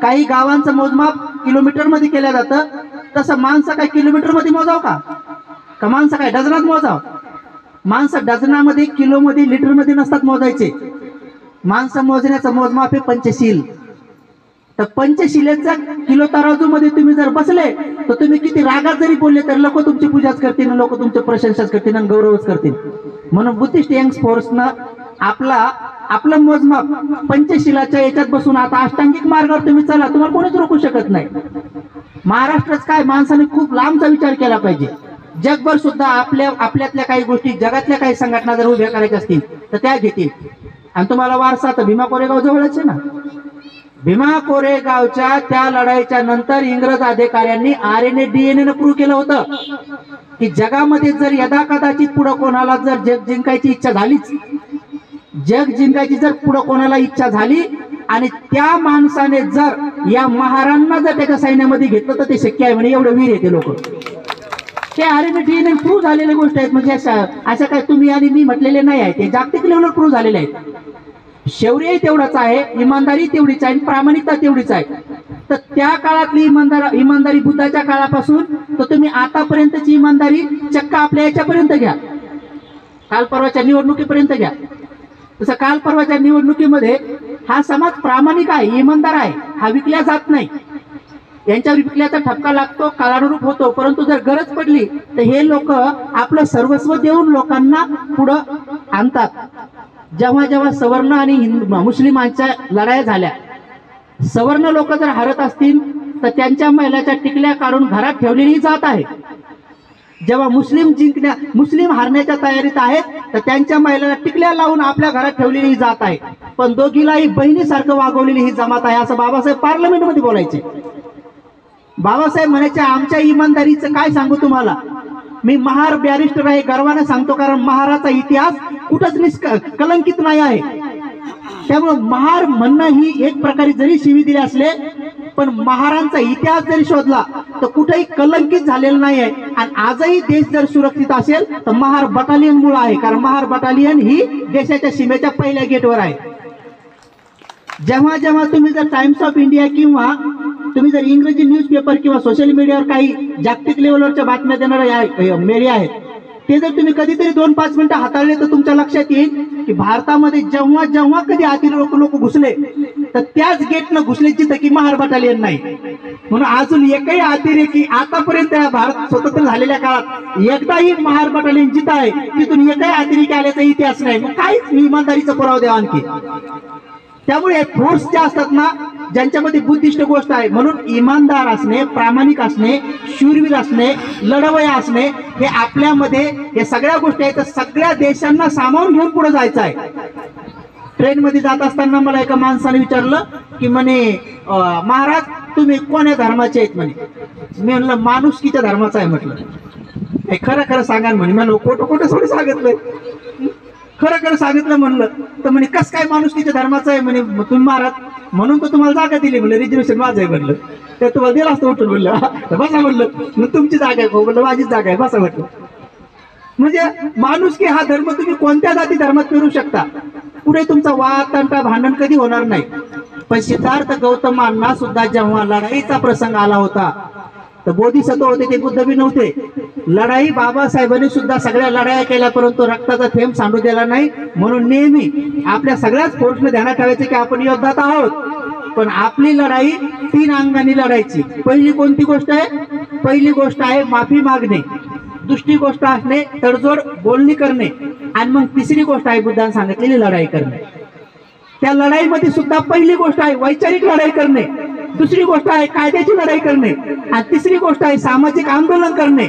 काही गावांचं मोजमाप किलोमीटरमध्ये केलं जातं. तसं माणसं काय किलोमीटरमध्ये मोजाव का माणसं काय डझनात मोजाव? माणसं डझनामध्ये, किलोमध्ये, लिटरमध्ये नसतात मोजायचे. माणसं मोजण्याचं मोजमाप आहे पंचशील. तर पंचशिलेचा किलो तराजूमध्ये तुम्ही जर बसले तर तुम्ही किती रागात जरी बोलले तर लोक तुमची पूजाच करतील, लोक तुमचे प्रशंसाच करतील आणि गौरवच करतील. म्हणून बुद्धिस्ट यंग फोर्सनं आपलं मोजमाप पंचशिलाच्या याच्यात बसून आता अष्टांगिक मार्गावर तुम्ही चला, तुम्हाला कोणीच रोखू शकत नाही. महाराष्ट्रात काय माणसाने खूप लांबचा विचार केला पाहिजे. जगभर सुद्धा आपल्यातल्या काही गोष्टी, जगातल्या काही संघटना जर उभ्या करायच्या असतील तर त्या घेतील. आणि तुम्हाला वारसा तर भीमा कोरेगाव जवळच आहे ना. भीमा कोरेगावच्या त्या लढाईच्या नंतर इंग्रज अधिकाऱ्यांनी RNA DNA प्रूव्ह केलं होतं की जगामध्ये जर यदा कदाचित पुढं कोणाला जर जग जिंकायची इच्छा झालीच, जग जिंकायची जर पुढं कोणाला इच्छा झाली आणि त्या माणसाने जर या महारांना जर त्याच्या सैन्यामध्ये घेतलं तर ते शक्य आहे म्हणे. एवढं वीर येते लोक. ते RNA DNA प्रूव्ह झालेल्या गोष्टी आहेत. म्हणजे अशा काय तुम्ही आणि मी म्हटलेले नाही आहे, ते जागतिक लेवलवर प्रूव्ह झालेले आहेत. शौर्यही तेवढाच आहे, इमानदारी तेवढीच आहे, प्रामाणिकता तेवढीच आहे. तर त्या काळातली इमानदारी बुद्धाच्या काळापासून तर तुम्ही आतापर्यंतची इमानदारी चक्क आपल्या याच्यापर्यंत घ्या, काल परवाच्या निवडणुकीपर्यंत घ्या. तसं काल परवाच्या निवडणुकीमध्ये हा समाज प्रामाणिक आहे, इमानदार आहे, हा विकल्या जात नाही. यांच्यावर विकल्याचा ठपका लागतो, काळानुरूप होतो. परंतु जर गरज पडली तर हे लोक आपलं सर्वस्व देऊन लोकांना पुढं आणतात. जेव्हा जेव्हा सवर्ण आणि मुस्लिमांच्या लढाया झाल्या, सवर्ण लोक जर हरत असतील तर त्यांच्या महिलाच्या टिकल्या काढून घरात ठेवलेली जात आहे. जेव्हा मुस्लिम हारण्याच्या तयारीत आहेत तर त्यांच्या महिलाला टिकल्या लावून आपल्या घरात ठेवलेली जात आहे. पण दोघीलाही बहिणीसारखं वागवलेली ही जमात आहे, असं बाबासाहेब पार्लमेंटमध्ये बोलायचे. बाबासाहेब म्हणायचे आमच्या इमानदारीचं काय सांगू तुम्हाला. मी महार बॅरिस्टर आहे, गर्वाने सांगतो, कारण महाराचा इतिहास कुठंच कलंकित नाही आहे. त्यामुळे महार म्हणणं ही एक प्रकारे जरी शिवी दिली असले पण महारांचा इतिहास जरी शोधला तर कुठेही कलंकित झालेला नाही आहे. आणि आजही देश जर सुरक्षित असेल तर महार बटालियन मुळे आहे, कारण महार बटालियन ही देशाच्या सीमेच्या पहिल्या गेटवर आहे. जेव्हा जेव्हा तुम्ही जर टाइम्स ऑफ इंडिया किंवा तुम्ही जर इंग्रजी न्यूजपेपर किंवा सोशल मीडियावर काही जागतिक लेवलवरच्या बातम्या देणारे मीडिया आहेत ते जर तुम्ही कधीतरी 2-5 मिनिटं हाताळले तर तुमच्या लक्षात येईल की भारतामध्ये जेव्हा जेव्हा कधी अतिरेकी लोक घुसले तर त्याच गेटनं घुसले जिथं की महार बटालियन नाही. म्हणून अजून एकही अतिरेकी आतापर्यंत भारत स्वतंत्र झालेल्या काळात एकदाही महार बटालियन जिथं आहे तिथून एकही अतिरेकी आल्याचा इतिहास नाही. मग काहीच इमानदारीचा पुरावा द्या आणखी. त्यामुळे फोर्स ज्या असतात ना, ज्यांच्यामध्ये बुद्धिस्ट गोष्ट आहे, म्हणून इमानदार असणे, प्रामाणिक असणे, शूरवीर असणे, लढवया असणे हे आपल्यामध्ये हे सगळ्या गोष्टी आहेत. सगळ्या देशांना सामावून घेऊन पुढे जायचं आहे. ट्रेनमध्ये जात असताना मला एका माणसाने विचारलं की म्हणे महाराज तुम्ही कोण्या धर्माचे आहेत म्हणे. मी म्हणलं माणुसकीच्या धर्माचा आहे म्हटलं. हे खरं खरं सांगा म्हणे. मला खोटं खोटं थोडी सांगितलंय, खरं खरं सांगितलं म्हणलं. तर म्हणे कस काय माणुसकीच्या धर्माचं आहे म्हणे तुम्ही महाराज, म्हणून तर तुम्हाला जागा दिली म्हणलं, रिझर्वेशन माझं आहे म्हणलं. तर तुम्हाला दिला असतं उठून म्हणलं बसा म्हणलं. मग तुमची जागा आहे म्हणलं, माझीच जागा आहे बसा म्हटलं. म्हणजे माणुसकी हा धर्म तुम्ही कोणत्या जाती धर्मात पेरू शकता, पुढे तुमचा वाद तंटा भांडण कधी होणार नाही. पण सिद्धार्थ गौतमांना सुद्धा जेव्हा लढाईचा प्रसंग आला होता तर बोधिसत्व होते, ते बुद्ध बी नव्हते. लढाई बाबासाहेबांनी सुद्धा सगळ्या लढाया केल्या परंतु रक्ताचा थेंब सांडू दिला नाही. म्हणून नेहमी आपल्या सगळ्याच फोर्सने ध्यानात ठेवायचे की आपण योद्धात आहोत, पण आपली लढाई 3 अंगाने लढायची. पहिली कोणती गोष्ट आहे? पहिली गोष्ट आहे माफी मागणे. दुसरी गोष्ट असणे तडजोड बोलणी करणे, आणि मग तिसरी गोष्ट आहे बुद्धाने सांगितलेली लढाई करणे. त्या लढाईमध्ये सुद्धा पहिली गोष्ट आहे वैचारिक लढाई करणे, दुसरी गोष्ट आहे कायद्याची लढाई करणे, आणि तिसरी गोष्ट आहे सामाजिक आंदोलन करणे.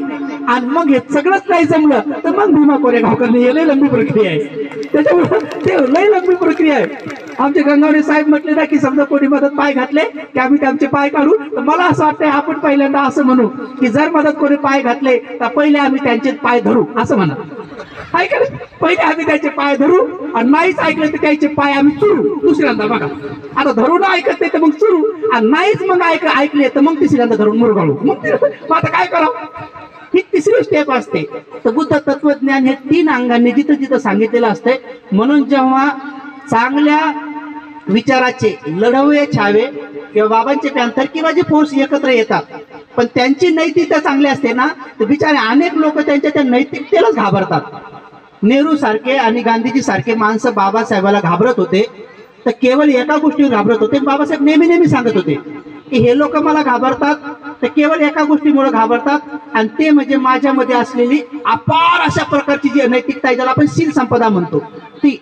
आणि मग हे सगळंच नाही जमलं तर मग भीमा कोरेगाव करणे. हे लय लंबी प्रक्रिया आहे, त्याच्यामुळे ते लय लंबी प्रक्रिया आहे. आमचे गंगावडे साहेब म्हटले ना की समजा कोणी मदत पाय घातले की आम्ही त्यांचे पाय काढू, तर मला असं वाटतंय आपण पहिल्यांदा असं म्हणू की जर मदत कोणी पाय घातले तर पहिले आम्ही त्यांचे पाय धरू, असं म्हणा. ऐकलं, पहिले आम्ही त्याचे पाय धरू, आणि नाहीच ऐकलं तर त्याचे पाय आम्ही चुरू दुसऱ्यांदा. बघा आता धरून ऐकत नाही तर मग चुरू, आणि नाहीच मग ऐकले तर मग तिसऱ्यांदा धरून मुरगाळू. मग आता काय करावं, ही तिसरी स्टेप असते. तर बुद्ध तत्वज्ञान हे 3 अंगांनी जिथं जिथं सांगितलेलं असतंय. म्हणून जेव्हा चांगल्या विचाराचे लढवये छावे किंवा बाबांचे पॅन्थर किंवा जे फोर्स एकत्र येतात, पण त्यांची नैतिकता चांगली असते ना, तर बिचारे अनेक लोक त्यांच्या त्या नैतिकतेलाच घाबरतात. नेहरू सारखे आणि गांधीजी सारखे माणसं बाबासाहेबाला घाबरत होते, तर केवळ एका गोष्टीवर घाबरत होते. बाबासाहेब नेहमी नेहमी सांगत होते की हे लोक मला घाबरतात तर केवळ एका गोष्टीमुळे घाबरतात, आणि ते म्हणजे माझ्यामध्ये असलेली अपार अशा प्रकारची जी अनैतिकता आहे, ज्याला आपण शील संपदा म्हणतो, ती.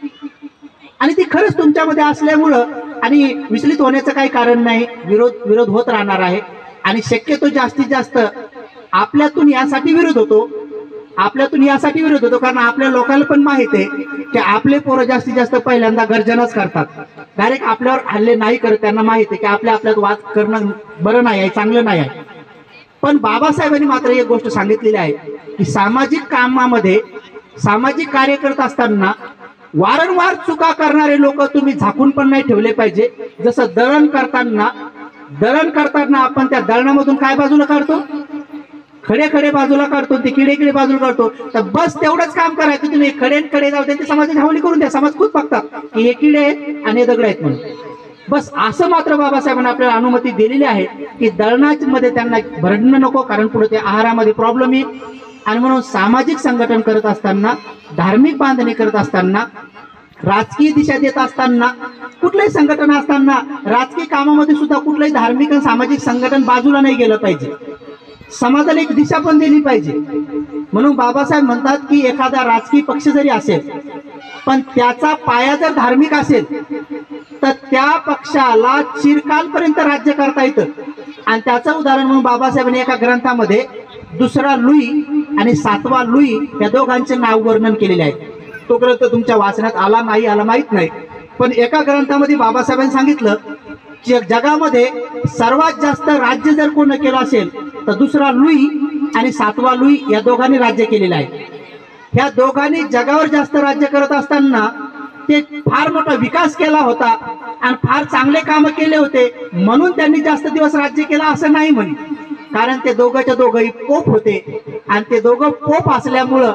आणि ती खरंच तुमच्यामध्ये असल्यामुळं, आणि विचलित होण्याचं काही कारण नाही. विरोध होत राहणार आहे, आणि शक्यतो जास्तीत जास्त आपल्यातून यासाठी विरोध होतो, कारण आपल्या लोकांना पण माहित आहे की आपले पोरं जास्तीत जास्त पहिल्यांदा गर्जनच करतात, डायरेक्ट आपल्यावर हल्ले नाही करत. त्यांना माहित आहे की आपल्यात वाद करणं बरं नाही आहे, चांगलं नाही आहे. पण बाबासाहेबांनी मात्र एक गोष्ट सांगितलेली आहे की सामाजिक कामामध्ये, सामाजिक कार्य करत असताना वारंवार चुका करणारे लोक तुम्ही झाकून पण नाही ठेवले पाहिजे. जसं दळण करताना आपण त्या दळणामधून काय बाजूला काढतो, खडे बाजूला काढतो, ते किडे बाजूला काढतो. तर बस तेवढंच काम करायचं, तुम्ही खडे जाऊ दे, ते समाजाची हवाली करून द्या. समाज खूप बघतात की हे किडे आहेत आणि हे दगड आहेत म्हणून. बस असं मात्र बाबासाहेबांनी आपल्याला अनुमती दिलेली आहे की दळणामध्ये त्यांना भरडणं नको, कारण पुढे ते आहारामध्ये प्रॉब्लेम येईल. आणि म्हणून सामाजिक संघटन करत असताना, धार्मिक बांधणी करत असताना, राजकीय दिशा देत असताना, कुठलंही संघटन असताना, राजकीय कामामध्ये सुद्धा कुठलंही धार्मिक आणि सामाजिक संघटन बाजूला नाही गेलं पाहिजे. समाजाला एक दिशा पण दिली पाहिजे. म्हणून बाबासाहेब म्हणतात की एखादा राजकीय पक्ष जरी असेल पण त्याचा पाया जर धार्मिक असेल तर त्या पक्षाला चिरकालपर्यंत राज्य करता येतं. आणि त्याचं उदाहरण म्हणून बाबासाहेबांनी एका ग्रंथामध्ये 2रा लुई आणि 7वा लुई या दोघांचे नाव वर्णन केलेले आहे. तो ग्रंथ तुमच्या वाचनात आला नाही आला माहित नाही, पण एका ग्रंथामध्ये बाबासाहेबांनी सांगितलं जगामध्ये सर्वात जास्त राज्य जर कोण केलं असेल तर 2रा लुई आणि 7वा लुई या दोघांनी राज्य केलेलं आहे. ह्या दोघांनी जगावर जास्त राज्य करत असताना ते फार मोठा विकास केला होता आणि फार चांगले काम केले होते, म्हणून त्यांनी जास्त दिवस राज्य केलं असं नाही म्हणे. कारण ते दोघंही पोप होते, आणि ते दोघं पोप असल्यामुळं,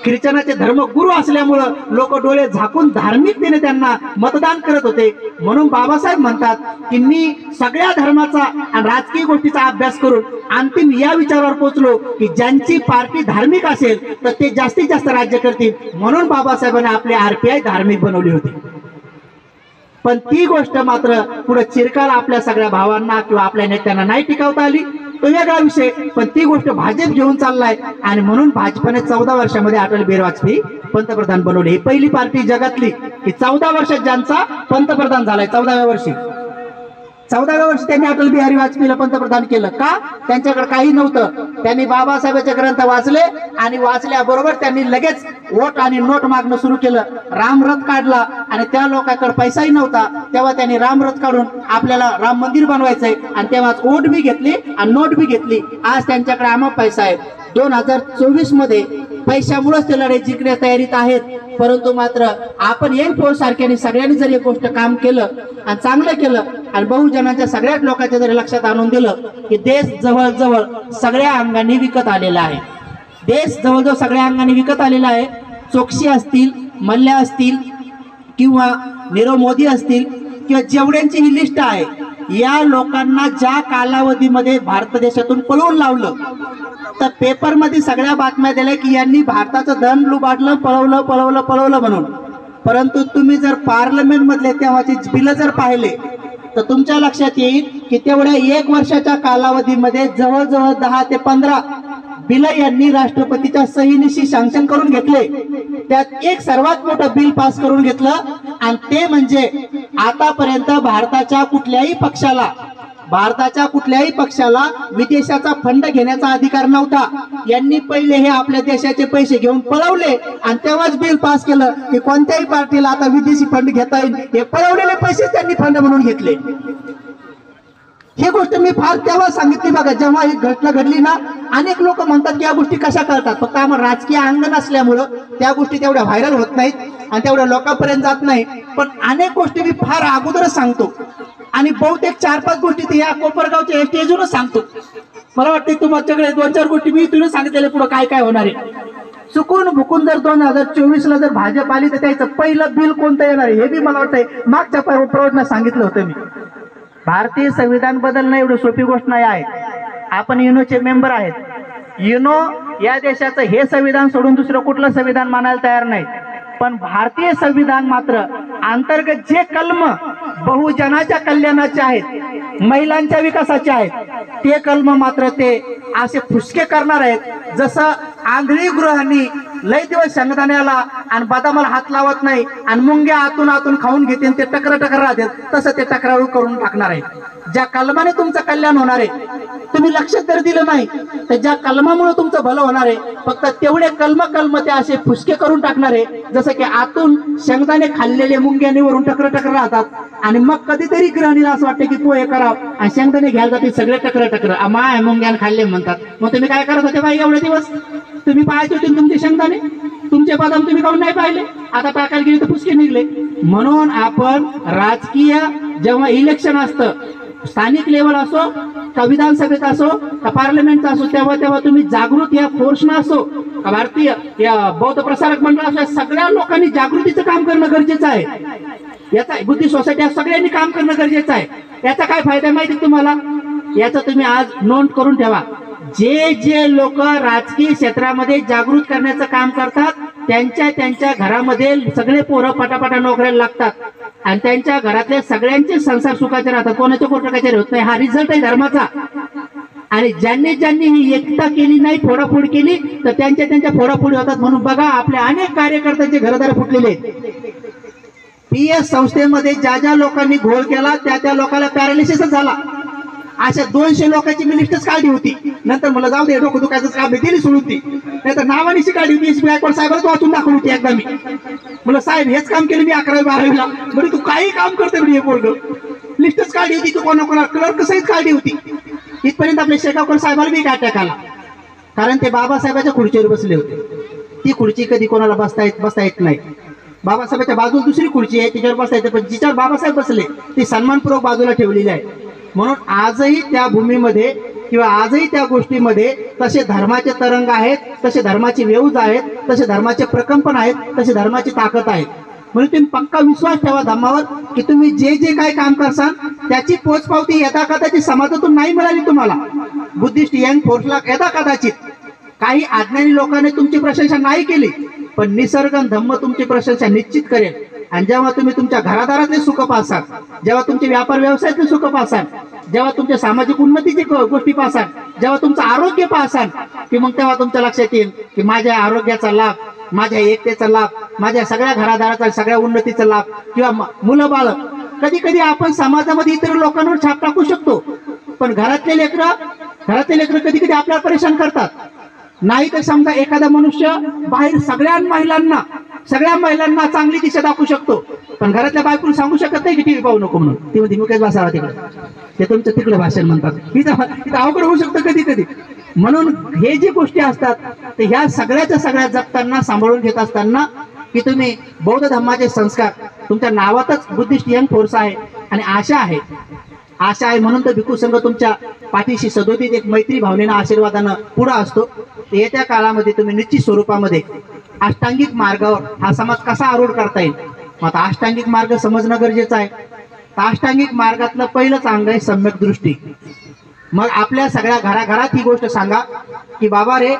ख्रिश्चनाचे धर्मगुरू असल्यामुळं लोक डोळे झाकून धार्मिकतेने त्यांना मतदान करत होते. म्हणून बाबासाहेब म्हणतात की मी सगळ्या धर्माचा आणि राजकीय गोष्टीचा अभ्यास करून अंतिम या विचारावर पोहोचलो की ज्यांची पार्टी धार्मिक असेल तर ते जास्तीत जास्त राज्य करतील. म्हणून बाबासाहेबांनी आपले RPI धार्मिक बनवली होती. पण ती गोष्ट मात्र पुढे चिरकाल आपल्या सगळ्या भावांना किंवा आपल्या नेत्यांना नाही टिकवता आली, तो वेगळा विषय. पण ती गोष्ट भाजप घेऊन चाललाय, आणि म्हणून भाजपने 14 वर्षामध्ये अटल बिहारी वाजपेयी पंतप्रधान बनवले. ही पहिली पार्टी जगातली की 14 वर्षात ज्यांचा पंतप्रधान झालाय. 14व्या वर्षी त्यांनी अटल बिहारी वाजपेयीला पंतप्रधान केलं. का? त्यांच्याकडे काही नव्हतं. त्यांनी बाबासाहेबांचे ग्रंथ वाचले, आणि वाचल्याबरोबर त्यांनी लगेच वोट आणि नोट मागणं सुरू केलं. रामरथ काढला, आणि त्या लोकांकडे पैसाही नव्हता. तेव्हा त्यांनी रामरथ काढून आपल्याला राम मंदिर बनवायचंय, आणि तेव्हाच वोट बी घेतली आणि नोट बी घेतली. आज त्यांच्याकडे आम्हा पैसा आहे. 2024 मध्ये पैशामुळेच ते लढाई जिंकण्या तयारीत आहेत. परंतु मात्र आपण फोर्स सारख्याने सगळ्यांनी जर एक गोष्ट काम केलं आणि चांगलं केलं, आणि बहुजनांच्या सगळ्याच लोकांच्या जरी लक्षात आणून दिलं की देश जवळजवळ सगळ्या अंगाने विकत आलेला आहे. देश जवळजवळ सगळ्या अंगाने विकत आलेला आहे. चोक्सी असतील, मल्ल्या असतील, किंवा नीरव मोदी असतील, किंवा जेवढ्यांची ही लिस्ट आहे, या लोकांना ज्या कालावधीमध्ये भारत देशातून पळवून लावलं, तर पेपरमध्ये सगळ्या बातम्या दिल्या की यांनी भारताचं धन लुबाडलं, पळवलं म्हणून. परंतु तुम्ही जर पार्लमेंट मधले तेव्हाचे बिल जर पाहिले तर तुमच्या लक्षात येईल की तेवढ्या 1 वर्षाच्या कालावधीमध्ये जवळजवळ 10 ते 15 बिल यांनी राष्ट्रपतीच्या सहीनिशी सँक्शन करून घेतले. त्यात एक सर्वात मोठं बिल पास करून घेतलं आणि ते म्हणजे आतापर्यंत भारताच्या कुठल्याही पक्षाला विदेशाचा फंड घेण्याचा अधिकार नव्हता. यांनी पहिले हे आपल्या देशाचे पैसे घेऊन पळवले आणि तेव्हाच बिल पास केलं की कोणत्याही पार्टीला आता विदेशी फंड घेता येईल. हे पळवलेले पैसे त्यांनी फंड म्हणून घेतले. ही गोष्ट मी फार तेव्हा सांगितली बघा, जेव्हा ही घटना घडली ना. अनेक लोक म्हणतात की या गोष्टी कशा कळतात, फक्त आम्हाला राजकीय अंग नसल्यामुळं त्या गोष्टी तेवढ्या व्हायरल होत नाहीत आणि तेवढ्या लोकांपर्यंत जात नाही. पण अनेक गोष्टी मी फार अगोदरच सांगतो आणि बहुतेक 4-5 गोष्टी ते या कोपरगावच्या स्टेजवरच सांगतो. मला वाटते तुमच्याकडे 2-4 गोष्टी मी तुला सांगितलेले पुढे काय काय होणार आहे. चुकून भुकून जर 2024ला जर भाजप आली तर त्याचं पहिलं बिल कोणतं येणार आहे हे बी मला वाटतंय मागच्या प्रवचनात सांगितलं होतं मी. भारतीय संविधान बदलणं एवढी सोपी गोष्ट नाही आहे. आपण युनोचे मेंबर आहेत. युनो या देशाचं हे संविधान सोडून दुसरं कुठलं संविधान मानायला तयार नाही. पण भारतीय संविधान मात्र अंतर्गत जे कलम बहुजनाच्या कल्याणाचे आहेत, महिलांच्या विकासाचे आहेत, ते कलम मात्र ते असे फुसके करणार आहेत. जसं आंधळी गृहांनी लय दिवस शेंगदाण्याला आणि बदामाला हात लावत नाही आणि मुंग्या आतून खाऊन घेते ते टकर राहतात, तसं ते टकराळू करून टाकणार आहे. ज्या कलमाने तुमचं कल्याण होणार आहे तुम्ही लक्ष जर दिलं नाही तर ज्या कलमामुळे तुमचं भलं होणार आहे फक्त तेवढे कलम ते असे फुसके करून टाकणार आहे. जसं की आतून शेंगदाणे खाल्लेले मुंग्याने वरून टकर राहतात आणि मग कधीतरी गृहिणीला असं वाटतं की पोहे करावं आणि शेंगदाणे घ्यायला जाते सगळे टकर माय मुंग्याने खाल्ले म्हणतात. मग तुम्ही काय करत होते बाई एवढे दिवस? तुम्ही पाहायचे होते तुमचे शेंगदाणे, तुमचे बदाम तुम्ही काऊन नाही पाहिले? आता टाकायला गेले तर फुसके निघले. म्हणून आपण राजकीय जेव्हा इलेक्शन असतं, स्थानिक लेवल असो का विधानसभेत असो का पार्लमेंटचा असो, तेव्हा तुम्ही जागृत या फोर्सनं असो का भारतीय या बौद्ध प्रसारक मंडळ असो, सगळ्या लोकांनी जागृतीचं काम करणं गरजेचं आहे. याचा बुद्धी सोसायटी सगळ्यांनी काम करणं गरजेचं आहे. याचा काय फायदा माहिती तुम्हाला? याचा तुम्ही आज नोंद करून ठेवा. जे लोक राजकीय क्षेत्रामध्ये जागृत करण्याचं काम करतात त्यांच्या घरामध्ये सगळे पोरं पटापटा नोकऱ्याला लागतात आणि त्यांच्या घरातले सगळ्यांचे संसार सुखाचे राहतात, कोणाच्या कोटकाचे होत नाही. हा रिझल्ट आहे धर्माचा. आणि ज्यांनी ही एकता केली नाही, फोडाफोड केली, तर त्यांच्या फोडाफोडी होतात. म्हणून बघा आपल्या अनेक कार्यकर्त्यांचे घरदार फुटलेले आहेत. PS संस्थेमध्ये ज्या लोकांनी घोळ केला त्या लोकांना पॅरालिसिसच झाला. अशा 200 लोकांची मी लिस्टच काढली होती. नंतर मला जाऊ दे डोकं दुखायचं काम दिली सोडून ती, नाहीतर नावानिशी काढली होती. गायकवाड साहेबांच वाचून दाखवली होती एकदा मी. मला साहेब हेच काम केलं मी 11वी-12वीला. म्हणजे तू काही काम करते म्हणजे हे पोरग. लिस्टच काढली होती की कोणा क्लर्क सहित काढली होती. इथपर्यंत आपल्या शेगावकर साहेबांना बी अटॅक आला, कारण ते बाबासाहेबाच्या खुर्चीवर बसले होते. ती खुर्ची कधी कोणाला बसता येत नाही. बाबासाहेबाच्या बाजूला दुसरी खुर्ची आहे त्याच्यावर बसता येते, पण जिच्यावर बाबासाहेब बसले ती सन्मानपूर्वक बाजूला ठेवलेली आहे. म्हणून आजही त्या भूमीमध्ये किंवा आजही त्या गोष्टीमध्ये तसे धर्माचे तरंग आहेत, तसे धर्माचे वेऊज आहेत, तसे धर्माचे प्रकंपन आहेत, तसे धर्माची ताकद आहे. म्हणून तुम्ही पक्का विश्वास ठेवा धम्मावर की तुम्ही जे काही काम करसाल त्याची पोचपावती यथाकथाची समाजातून नाही मिळाली तुम्हाला. बुद्धिस्ट यंग फोर्सला यथाकथाची काही अज्ञानी लोकांनी तुमची प्रशंसा नाही केली, पण निसर्ग धम्म तुमची प्रशंसा निश्चित करेल. आणि जेव्हा तुम्ही तुमच्या घरादारातले सुख पासाल, जेव्हा तुमचे व्यापार व्यवसायातले सुख पासाल, जेव्हा तुमच्या सामाजिक उन्नतीची गोष्टी पासाल, जेव्हा तुमचं आरोग्य पासाल, की मग तेव्हा तुमच्या लक्षात येईल की माझ्या आरोग्याचा लाभ, माझ्या एकतेचा लाभ, माझ्या सगळ्या घरादाराचा सगळ्या उन्नतीचा लाभ किंवा मुलं बाळ. कधी आपण समाजामध्ये इतर लोकांवर छाप टाकू शकतो, पण घरातले लेकरं कधी आपल्याला परेशान करतात. नाही तर समजा एखादा मनुष्य बाहेर सगळ्या महिलांना चांगली दिशा दाखवू शकतो, पण घरातल्या बायकोला सांगू शकत नाही की टीव्ही पाहू नको म्हणून. ती म्हणते मुकेश बसावा तिकडे, ते तुमचं तिकडे भाषण म्हणतात. इथं अवघड होऊ शकतं कधी. म्हणून हे जे गोष्टी असतात ते ह्या सगळ्या जगताना सांभाळून घेत असताना की तुम्ही बौद्ध धर्माचे संस्कार तुमच्या नावातच बुद्धिस्ट यंग फोर्स आहे आणि आशा आहे म्हणून तर भिक्खू संघ तुमच्या पाठीशी सदोदित एक मैत्री भावनेनं आशीर्वादानं पुढे असतो. येत्या काळामध्ये तुम्ही निश्चित स्वरूपामध्ये अष्टांगिक मार्गावर हा समाज कसा आरूढ करता येईल, मग आता अष्टांगिक मार्ग समजणं गरजेचं आहे. तर अष्टांगिक मार्गातलं पहिलंच अंग आहे सम्यक दृष्टी. मग आपल्या सगळ्या घराघरात ही गोष्ट सांगा की बाबा रे,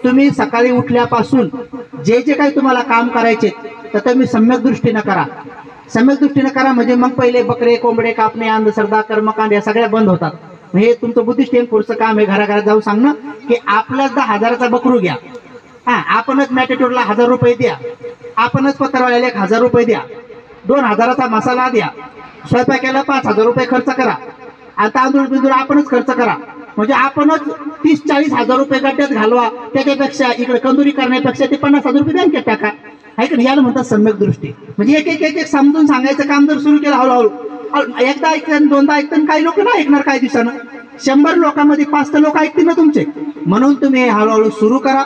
तुम्ही सकाळी उठल्यापासून जे काही तुम्हाला काम करायचे तर तुम्ही सम्यक दृष्टीनं करा. सम्यक दृष्टीनं करा म्हणजे मग पहिले बकरे कोंबडे कापणे, अंधश्रद्धा, कर्मकांड या सगळ्या बंद होतात. हे तुमचं बुद्धिस्ट टेम फोर्सचं काम आहे, घराघरात जाऊन सांगणं की आपल्याच 10,000चा बकरू घ्या, हा आपणच मॅटेटोरला 1,000 रुपये द्या, आपणच पत्रवाल्याला 1,000 रुपये द्या, 2,000चा मसाला द्या, स्वयंपाकाला 5,000 रुपये खर्च करा, आणि तांदूळ बिंदूळ आपणच खर्च करा, म्हणजे आपणच 30-40 हजार रुपये गड्ड्यात घालवा, त्याच्यापेक्षा इकडे कंदुरी करण्यापेक्षा ते 50,000 रुपये बँकेत टाका. आहे का नाही? याला म्हणतात सम्यक दृष्टी. म्हणजे एक समजून सांगायचं काम जर सुरू केलं हळूहळू, एकदा ऐकतं दोनदा ऐकतं, काही लोक नाही ऐकणार काही दिवसानं, 100 लोकांमध्ये 5 लोक ऐकतील ना तुमचे. म्हणून तुम्ही हे हळूहळू सुरू करा.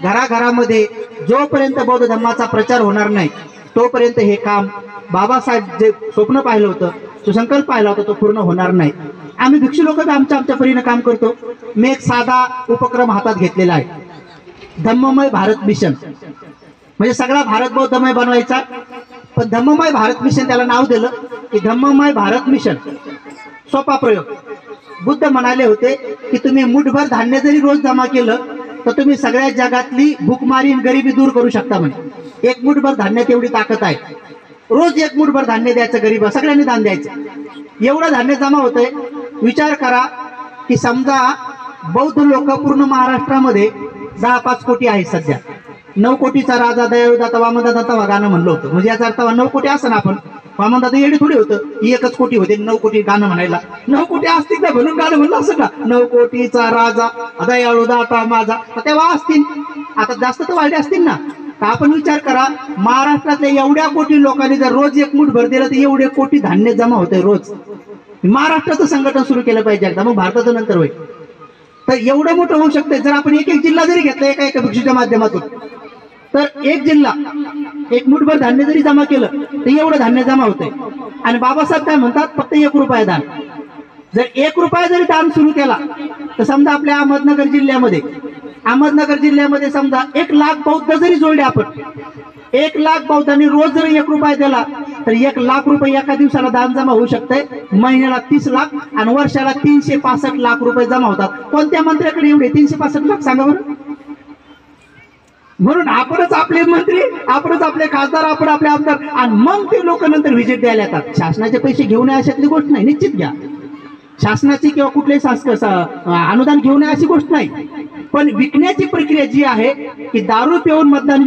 घराघरामध्ये जोपर्यंत बौद्ध धर्माचा प्रचार होणार नाही तोपर्यंत हे काम बाबासाहेब जे स्वप्न पाहिलं होतं, सुसंकल्प पाहिला होता, तो पूर्ण होणार नाही. आम्ही भिक्षू लोक आमच्या परीने काम करतो. मी एक साधा उपक्रम हातात घेतलेला आहे, धम्ममय भारत मिशन. म्हणजे सगळा भारत बौद्धमय बनवायचा, पण धम्ममय भारत मिशन त्याला नाव दिलं की धम्ममय भारत मिशन. सोपा प्रयोग. बुद्ध म्हणाले होते की तुम्ही मुठभर धान्य जरी रोज जमा केलं तर तुम्ही सगळ्या जगातली भूकमारी आणि गरिबी दूर करू शकता. म्हणे एक मुठभर धान्यात एवढी ताकद आहे. रोज एक मुठभर धान्य द्यायचं, गरीब सगळ्यांनी दान द्यायचं. एवढं धान्य जमा होतंय. विचार करा की समजा बौद्ध लोक पूर्ण महाराष्ट्रामध्ये 10-5 कोटी आहेत सध्या. 9 कोटीचा राजा दयाळूदाता वामनदाता गाणं म्हणलं होतं. म्हणजे याचा अर्थ 9 कोटी असं ना, आपण वामनदाता येडे थोडी होतं, 1च कोटी होते 9 कोटी गाणं म्हणायला. 9 कोटी असतील ना म्हणून गाणं म्हणलं असं का, 9 कोटीचा राजा दयाळूदाता माझा, तेव्हा असतील. आता जास्त तर वाढले असतील ना. तर आपण विचार करा, महाराष्ट्रातल्या एवढ्या कोटी लोकांनी जर रोज एक मुठ भर दिलं तर एवढे कोटी धान्य जमा होते रोज. महाराष्ट्राचं संघटन सुरू केलं पाहिजे एकदा, मग भारताचं नंतर होईल. तर एवढं मोठं होऊ शकतं जर आपण एक जिल्हा जरी घेतला एका भिक्षूच्या माध्यमातून, तर एक जिल्हा एक मुठभर धान्य जरी जमा केलं तर एवढं धान्य जमा होतंय. आणि बाबासाहेब काय म्हणतात, फक्त 1 रुपया दान. जर 1 रुपया जरी दान सुरू केला तर समजा आपल्या अहमदनगर जिल्ह्यामध्ये समजा 1,00,000 बौद्ध जरी जोडले आपण, 1,00,000 बौद्धांनी रोज जरी 1 रुपया दिला तर 1,00,000 रुपये एका दिवसाला दान जमा होऊ शकतंय. महिन्याला 30 लाख आणि वर्षाला 365 लाख रुपये जमा होतात. कोणत्या मंत्र्याकडे एवढे 365 लाख सांगा बरं? म्हणून आपणच आपले मंत्री, आपणच आपले खासदार, आपण आपले आमदार, आणि मग ते लोक नंतर व्हिजिट द्यायला येतात. शासनाचे पैसे घेऊन नये अशातली गोष्ट नाही, निश्चित घ्या. शासनाची किंवा कुठलेही अनुदान घेऊ नये अशी गोष्ट नाही. पण विकण्याची प्रक्रिया जी आहे की दारू पिऊन मतदान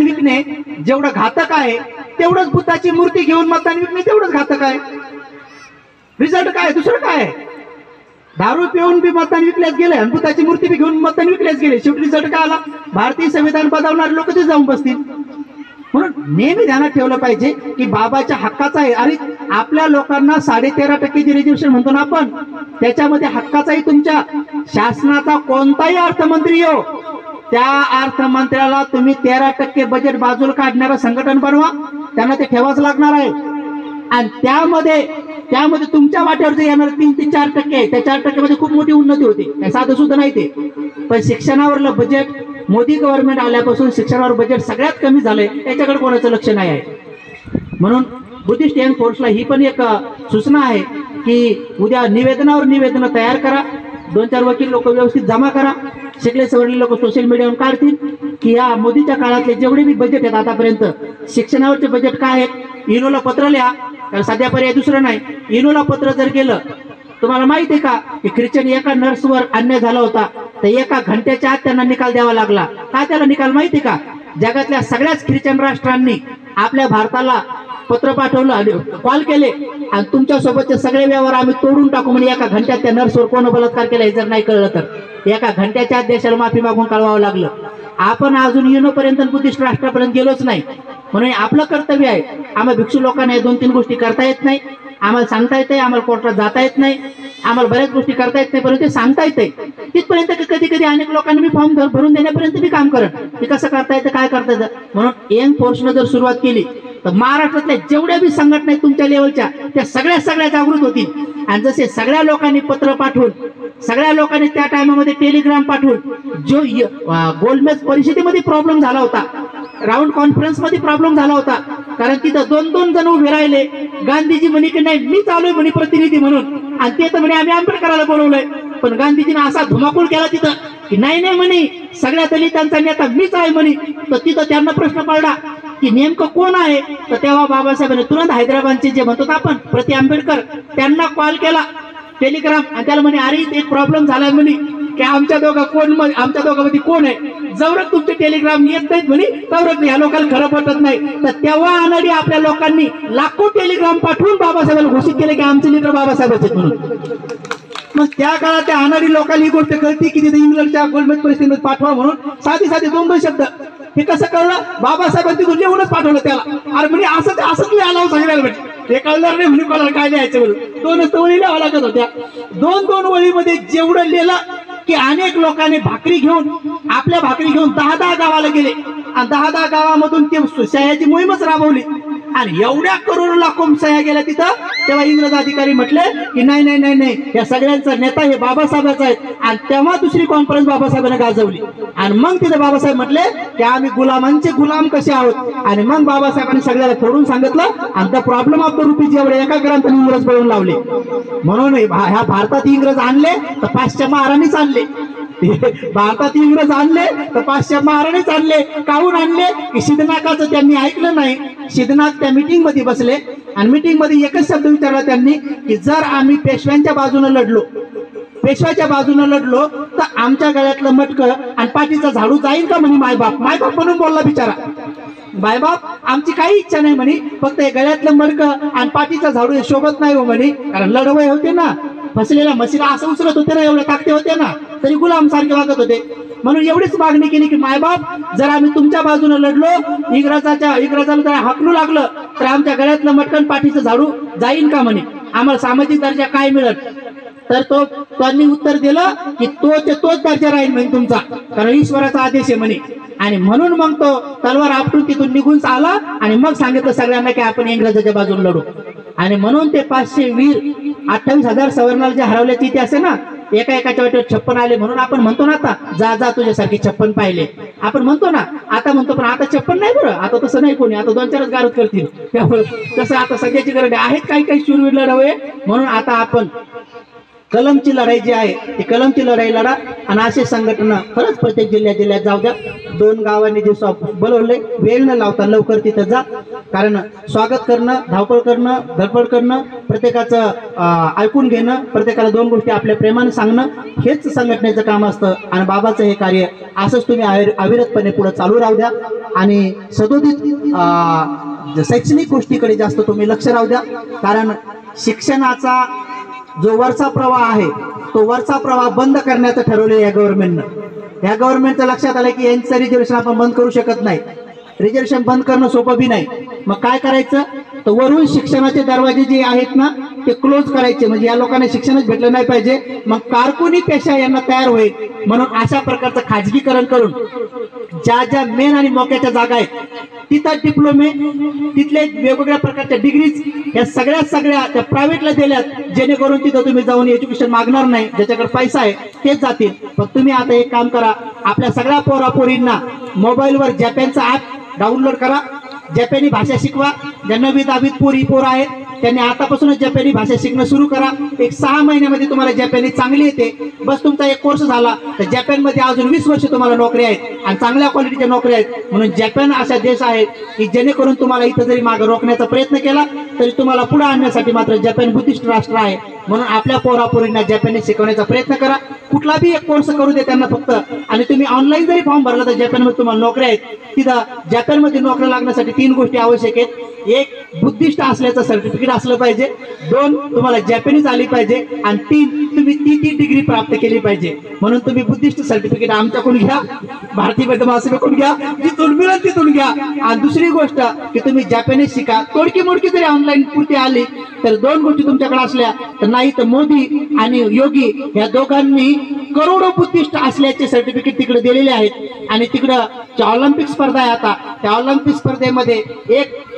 विकणे जेवढं घातक आहे तेवढंच बुद्धाची मूर्ती घेऊन मतदान विकणे तेवढंच घातक आहे. रिझल्ट काय, दुसरं काय? दारू पिऊन बी मतदान विकल्याच गेले आणि बुद्धाची मूर्ती बी घेऊन मतदान विकल्याच गेले. शेवटी रिझल्ट काय आला? भारतीय संविधान बजावणारे लोक ते जाऊन बसतील. म्हणून नेहमी ध्यानात ठेवलं पाहिजे की बाबाच्या हक्काचा आहे. अरे आपल्या लोकांना 13.5% जे रिझर्वेशन म्हणतो ना आपण, त्याच्यामध्ये हक्काचाही तुमच्या शासनाचा कोणताही अर्थमंत्री येऊ, त्या अर्थमंत्र्याला तुम्ही 13% बजेट बाजूला काढणारं संघटन बनवा, त्यांना ते ठेवाच लागणार आहे. आणि त्यामध्ये तुमच्या वाट्यावर जे येणार 3 ते 4% आहे, त्या 4% मध्ये खूप मोठी उन्नती होते, काय साधं सुद्धा नाही ते. पण शिक्षणावरलं बजेट मोदी गव्हर्नमेंट आल्यापासून शिक्षणावर बजेट सगळ्यात कमी झालंय, याच्याकडे कोणाचं लक्ष नाही आहे. म्हणून बुद्धिस्ट यंग फोर्सला ही पण एक सूचना आहे की उद्या निवेदन तयार करा, 2-4 वकील लोक व्यवस्थित जमा करा, शिकले सवरले लोक सोशल मीडियावर काढतील की या मोदीच्या काळातले जेवढे बी बजेट आहेत आतापर्यंत शिक्षणावरचे बजेट काय आहेत. इनोला पत्र लिहा, कारण सध्या पर्याय दुसरं नाही. इनोला पत्र जर गेलं, तुम्हाला माहिती आहे का की ख्रिश्चन एका नर्सवर अन्याय झाला होता, तर 1 घंट्याच्या आत त्यांना निकाल द्यावा लागला. का त्याला निकाल माहिती का? जगातल्या सगळ्याच ख्रिश्चन राष्ट्रांनी आपल्या भारताला पत्र पाठवलं आणि कॉल केले आणि तुमच्या सोबतचे सगळे व्यवहार आम्ही तोडून टाकू म्हणजे 1 घंट्यात त्या नर्सवर कोण बलात्कार केला हे जर नाही कळलं तर 1 घंट्याच्या आत देशाला माफी मागून कळवावं लागलं. आपण अजून युनोपर्यंत बुद्धिस्ट राष्ट्रापर्यंत गेलोच नाही. म्हणून आपलं कर्तव्य आहे. आम्हाला भिक्षू लोकांना 2-3 गोष्टी करता येत नाही, आम्हाला सांगता येते, आम्हाला कोर्टात जाता येत नाही, आम्हाला बऱ्याच गोष्टी करता येत नाही, परंतु ते सांगता येते. तिथपर्यंत कधी अनेक लोकांनी मी फॉर्म भरून देण्यापर्यंत मी काम करत ते कसं करता येतं, काय करता येतं. म्हणून यंग फोर्सनं जर सुरुवात केली तर महाराष्ट्रातल्या जेवढ्या बी संघटना आहेत तुमच्या लेवलच्या त्या सगळ्या जागृत होतील. आणि जसे सगळ्या लोकांनी पत्र पाठवून, सगळ्या लोकांनी त्या टायमामध्ये टेलिग्राम पाठवून, जो गोलमेज परिषदेमध्ये प्रॉब्लेम झाला होता, राऊंड कॉन्फरन्स मध्ये प्रॉब्लेम झाला होता, कारण तिथं 2-2 जण उभे राहिले. गांधीजी म्हणे की नाही मी चालू आहे म्हणे प्रतिनिधी म्हणून, आणि ते तर म्हणे आम्ही आंबेडकराला बोलवलंय. पण गांधीजीने असा धुमाकूळ केला तिथं की नाही म्हणे सगळ्या दलितांचा नेता मीच आहे म्हणे. तर तिथं त्यांना प्रश्न पडला की नेमकं कोण आहे. तर तेव्हा बाबासाहेबांनी तुरंत हैदराबादचे जे म्हणतो आपण प्रति आंबेडकर त्यांना कॉल केला टेलिग्राम, आणि त्याला म्हणे अरे एक प्रॉब्लेम झालाय म्हणे की आमच्या दोघांमध्ये कोण आहे. जवळच तुमचे टेलिग्राम येत नाहीत म्हणे तवरच या लोकांना खरं पटत नाही. तर तेव्हा अनाडी आपल्या लोकांनी लाखो टेलिग्राम पाठवून बाबासाहेबांना घोषित केले की आमचे लिडर बाबासाहेबच आहेत म्हणून. मग त्या काळात त्या अनाडी लोकांनी ही गोष्ट कळती की तिथे इंग्लंडच्या गोलमेज परिस्थितीत पाठवा म्हणून साधी साधी 2 शब्द. हे कसं कळलं, बाबासाहेबांनी तिथून लिहूनच पाठवलं त्याला. अरे म्हणे असंच लिहायला सांगितलं म्हणजे ते कळणार नाही म्हणे कोणाला काय लिहायचं म्हणून. 2च वळी लिहावं लागत होत्या. 2 वळीमध्ये जेवढं लिहिलं की अनेक लोकांनी भाकरी घेऊन आपल्या भाकरी घेऊन 10 गावाला गेले आणि 10 गावामधून ते सह्याची मोहीमच राबवली. आणि एवढ्या करोड लाखो सह्या गेल्या तिथं. तेव्हा इंग्रज अधिकारी म्हटले की नाही नाही नाही नाही या सगळ्यांचा नेता हे बाबासाहेबाचा आहे. आणि तेव्हा दुसरी कॉन्फरन्स बाबासाहेबांनी गाजवली. आणि मग तिथे बाबासाहेब म्हटले की आम्ही गुलामांचे गुलाम कसे आहोत. आणि मग बाबासाहेबांनी सगळ्याला फोडून सांगितलं आणि the problem of the rupees जेवढे एका ग्रंथाने इंग्रज पळून लावले. म्हणून ह्या भारतात इंग्रज आणले तर 500 महाराणीच आणले. भारतात इंग्रज आणले तर 500 महाराणीच आणले. काहून आणले की सिद्धनाथाचं त्यांनी ऐकलं नाही. सिद्धनाथ त्या मीटिंग मध्ये बसले आणि मीटिंग मध्ये एकच शब्द विचारला त्यांनी की जर आम्ही पेशव्यांच्या बाजूने लढलो तर आमच्या गळ्यातलं मटकं आणि पाठीचा झाडू जाईल का म्हणे. मायबाप म्हणून बोलला बिचारा. बायबाप आमची काही इच्छा नाही म्हणे, फक्त हे गळ्यातलं मडकं आणि पाठीचा झाडू हे शोभत नाही हो म्हणे. कारण लढवय होते ना, फसलेल्या म्हशीला असं उचलत होते ना, एवढे ताकते होते ना, तरी गुलाम सारखे वागत होते. म्हणून एवढीच मागणी केली की मायबाप जर आम्ही तुमच्या बाजूने लढलो, इंग्रजाला जर हाकलू लागलं तर आमच्या गळ्यातलं मटकन पाठीचं झाडू जाईन का म्हणे. आम्हाला सामाजिक दर्जा काय मिळत. तर त्यांनी उत्तर दिलं की तोच दर्जा राहील म्हणे तुमचा, कारण ईश्वराचा आदेश आहे म्हणे. आणि म्हणून मग तो तलवार आपटून तिथून निघून आला आणि मग सांगितलं सगळ्यांना की आपण इंग्रजाच्या बाजूने लढू. आणि म्हणून ते 500 वीर 28,000 सवर्णाला जे हरवल्याचे इतिहास आहे ना, एकाच्या वाटेवर 56 आले. म्हणून आपण म्हणतो ना आता जा तुझ्यासारखे 56 पाहिले आपण म्हणतो ना, आता म्हणतो. पण आता 56 नाही बरं, आता तसं नाही कोणी, आता 2-4च गारद करतील. त्यामुळे तसं आता सगळ्याची गरज आहेत. काही शूरवीर लढावे. म्हणून आता आपण कलमची लढाई जी आहे ती कलमची लढाई लढा. आणि असे संघटना खरंच प्रत्येक जिल्ह्यात जाऊ द्या. 2 गावांनी जे बोलवले वेळ न लावता लवकर तिथं जा. कारण स्वागत करणं, धावपळ करणं, धडपड करणं, प्रत्येकाचं ऐकून घेणं, प्रत्येकाला 2 गोष्टी आपल्या प्रेमाने सांगणं हेच संघटनेचं काम असतं. आणि बाबाचं हे कार्य असंच तुम्ही अविरतपणे पुढे चालू राहू द्या. आणि सदोदित शैक्षणिक गोष्टीकडे जास्त तुम्ही लक्ष राहू द्या. कारण शिक्षणाचा जो वरचा प्रवाह आहे तो वरचा प्रवाह बंद करण्याचं ठरवले या गव्हर्नमेंटनं. या गव्हर्नमेंटचं लक्षात आलं की यांचं रिझर्वेशन आपण बंद करू शकत नाही. रिझर्वेशन बंद करणं सोपं बी नाही. मग काय करायचं, तर वरून शिक्षणाचे दरवाजे जे आहेत ना ते क्लोज करायचे. म्हणजे या लोकांना शिक्षणच भेटलं नाही पाहिजे. मग कारकुनी पेशा यांना तयार होईल. म्हणून अशा प्रकारचं खाजगीकरण करून ज्या मेन आणि मोक्याच्या जागा आहेत तिथं डिप्लोमे, तिथले वेगवेगळ्या प्रकारच्या डिग्रीज या सगळ्या त्या प्रायव्हेटला दिल्यात. जेणेकरून तिथं तुम्ही जाऊन एज्युकेशन मागणार नाही. ज्याच्याकडे पैसा आहे तेच जातील. पण तुम्ही आता एक काम करा, आपल्या सगळ्या पोरापोरींना मोबाईलवर जपानचं ॲप डाउनलोड करा. जपानी भाषा शिकवा. ज्या 9वी 10वीत पोरं आहेत त्यांनी आतापासूनच जपानी भाषा शिकणं सुरू करा. एक 6 महिन्यामध्ये तुम्हाला जपानी चांगली येते. बस तुमचा एक कोर्स झाला तर जपानमध्ये अजून 20 वर्ष तुम्हाला नोकरी आहेत आणि चांगल्या क्वालिटीच्या नोकरी आहेत. म्हणून जपान असा देश आहे की जेणेकरून तुम्हाला इथं जरी मागे रोखण्याचा प्रयत्न केला तरी तुम्हाला पुढे आणण्यासाठी मात्र जपान बुद्धिस्ट राष्ट्र आहे. म्हणून आपल्या पोरापोरींना जपानी शिकवण्याचा प्रयत्न करा. कुठला बी एक कोर्स करू दे त्यांना फक्त. आणि तुम्ही ऑनलाईन जरी फॉर्म भरला तर जपानमध्ये तुम्हाला नोकऱ्या आहेत. तिथं जपानमध्ये नोकऱ्या लागण्यासाठी 3 गोष्टी आवश्यक आहेत. 1 बुद्धिस्ट असल्याचं सर्टिफिकेट असलं पाहिजे. 2 तुम्हाला जपानीज आली पाहिजे. आणि 3 तुम्ही ती डिग्री प्राप्त केली पाहिजे. म्हणून तुम्ही बुद्धिस्ट सर्टिफिकेट आमच्याकडून घ्या, भारतीय महासभेकडून घ्या, जिथून मिळेल तिथून घ्या. आणि दुसरी गोष्ट की तुम्ही जपानीज शिका. तोडकी मोडकी जरी ऑनलाईन पुरती आली तर 2 गोष्टी तुमच्याकडे असल्या तर नाही तर मोदी आणि योगी या दोघांनी करोडो बुद्धिस्ट असल्याचे सर्टिफिकेट तिकडे दिलेले आहेत. आणि तिकडं ऑलिम्पिक स्पर्धा आहे आता, त्या ऑलिम्पिक स्पर्धेमध्ये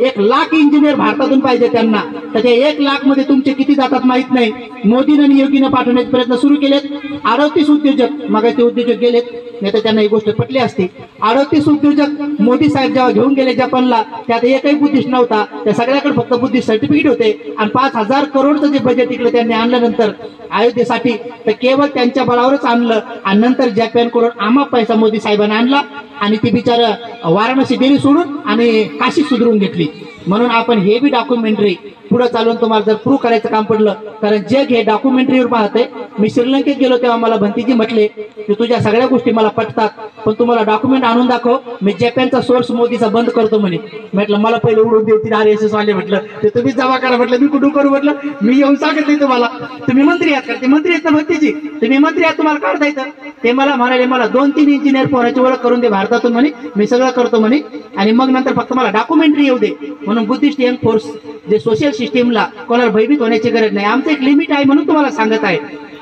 1 लाख इंजिनियर भारतातून पाहिजे त्यांना. तर त्या 1 लाख मध्ये तुमचे किती जातात माहित नाही. मोदीने आणि योगीने पाठवण्याचे प्रयत्न सुरू केलेत. 38 उद्योजक, मग ते उद्योजक गेलेत, नाही तर त्यांना ही गोष्ट पटली असती. 38 उद्योजक मोदी साहेब जेव्हा घेऊन गेले जपानला, त्यात एकही बुद्धिस्ट नव्हता. त्या सगळ्याकडे फक्त बुद्धिस्ट सर्टिफिकेट होते. आणि 5,000 करोडचं जे बजेट इकडे त्यांनी आणल्यानंतर अयोध्येसाठी तर केवळ त्यांच्या बळावरच आणलं. आणि नंतर जपानकडून आम्हा पैसा मोदी साहेबांनी आणला. आणि ती बिचार वाराणसी दिली सोडून आणि काशी सुधरून घेतली. म्हणून आपण हे बी डॉक्युमेंटरी पुढे चालून तुम्हाला जर प्रूव्ह करायचं काम पडलं, कारण जग हे डॉक्युमेंटरीवर पाहते. मी श्रीलंकेत गेलो तेव्हा मला भंतीजी म्हटले की तुझ्या सगळ्या गोष्टी मला पटतात, पण तुम्हाला डॉक्युमेंट आणून दाखव. मी जपानचा सोर्स मोदीचा बंद करतो म्हणे. म्हटलं मला पहिले उडून देतील RSS वाले, म्हटलं ते तुम्ही जमा करा. म्हटलं मी कुठून करू, म्हटलं मी येऊन सांगत नाही तुम्हाला. तुम्ही मंत्री आहात का? ते मंत्री आहेत ना भंतीजी, तुम्ही मंत्री आहात, तुम्हाला काढता येतं. ते मला म्हणाले मला 2-3 इंजिनियर पोराची ओळख करून दे भारतातून म्हणे, मी सगळं करतो म्हणे, आणि मग नंतर फक्त मला डॉक्युमेंटरी येऊ दे. म्हणून बुद्धिस्ट यंग फोर्स जे सोशल सिस्टीमला कोणाला भयभीत होण्याची गरज नाही, आमचं एक लिमिट आहे म्हणून तुम्हाला सांगत आहे.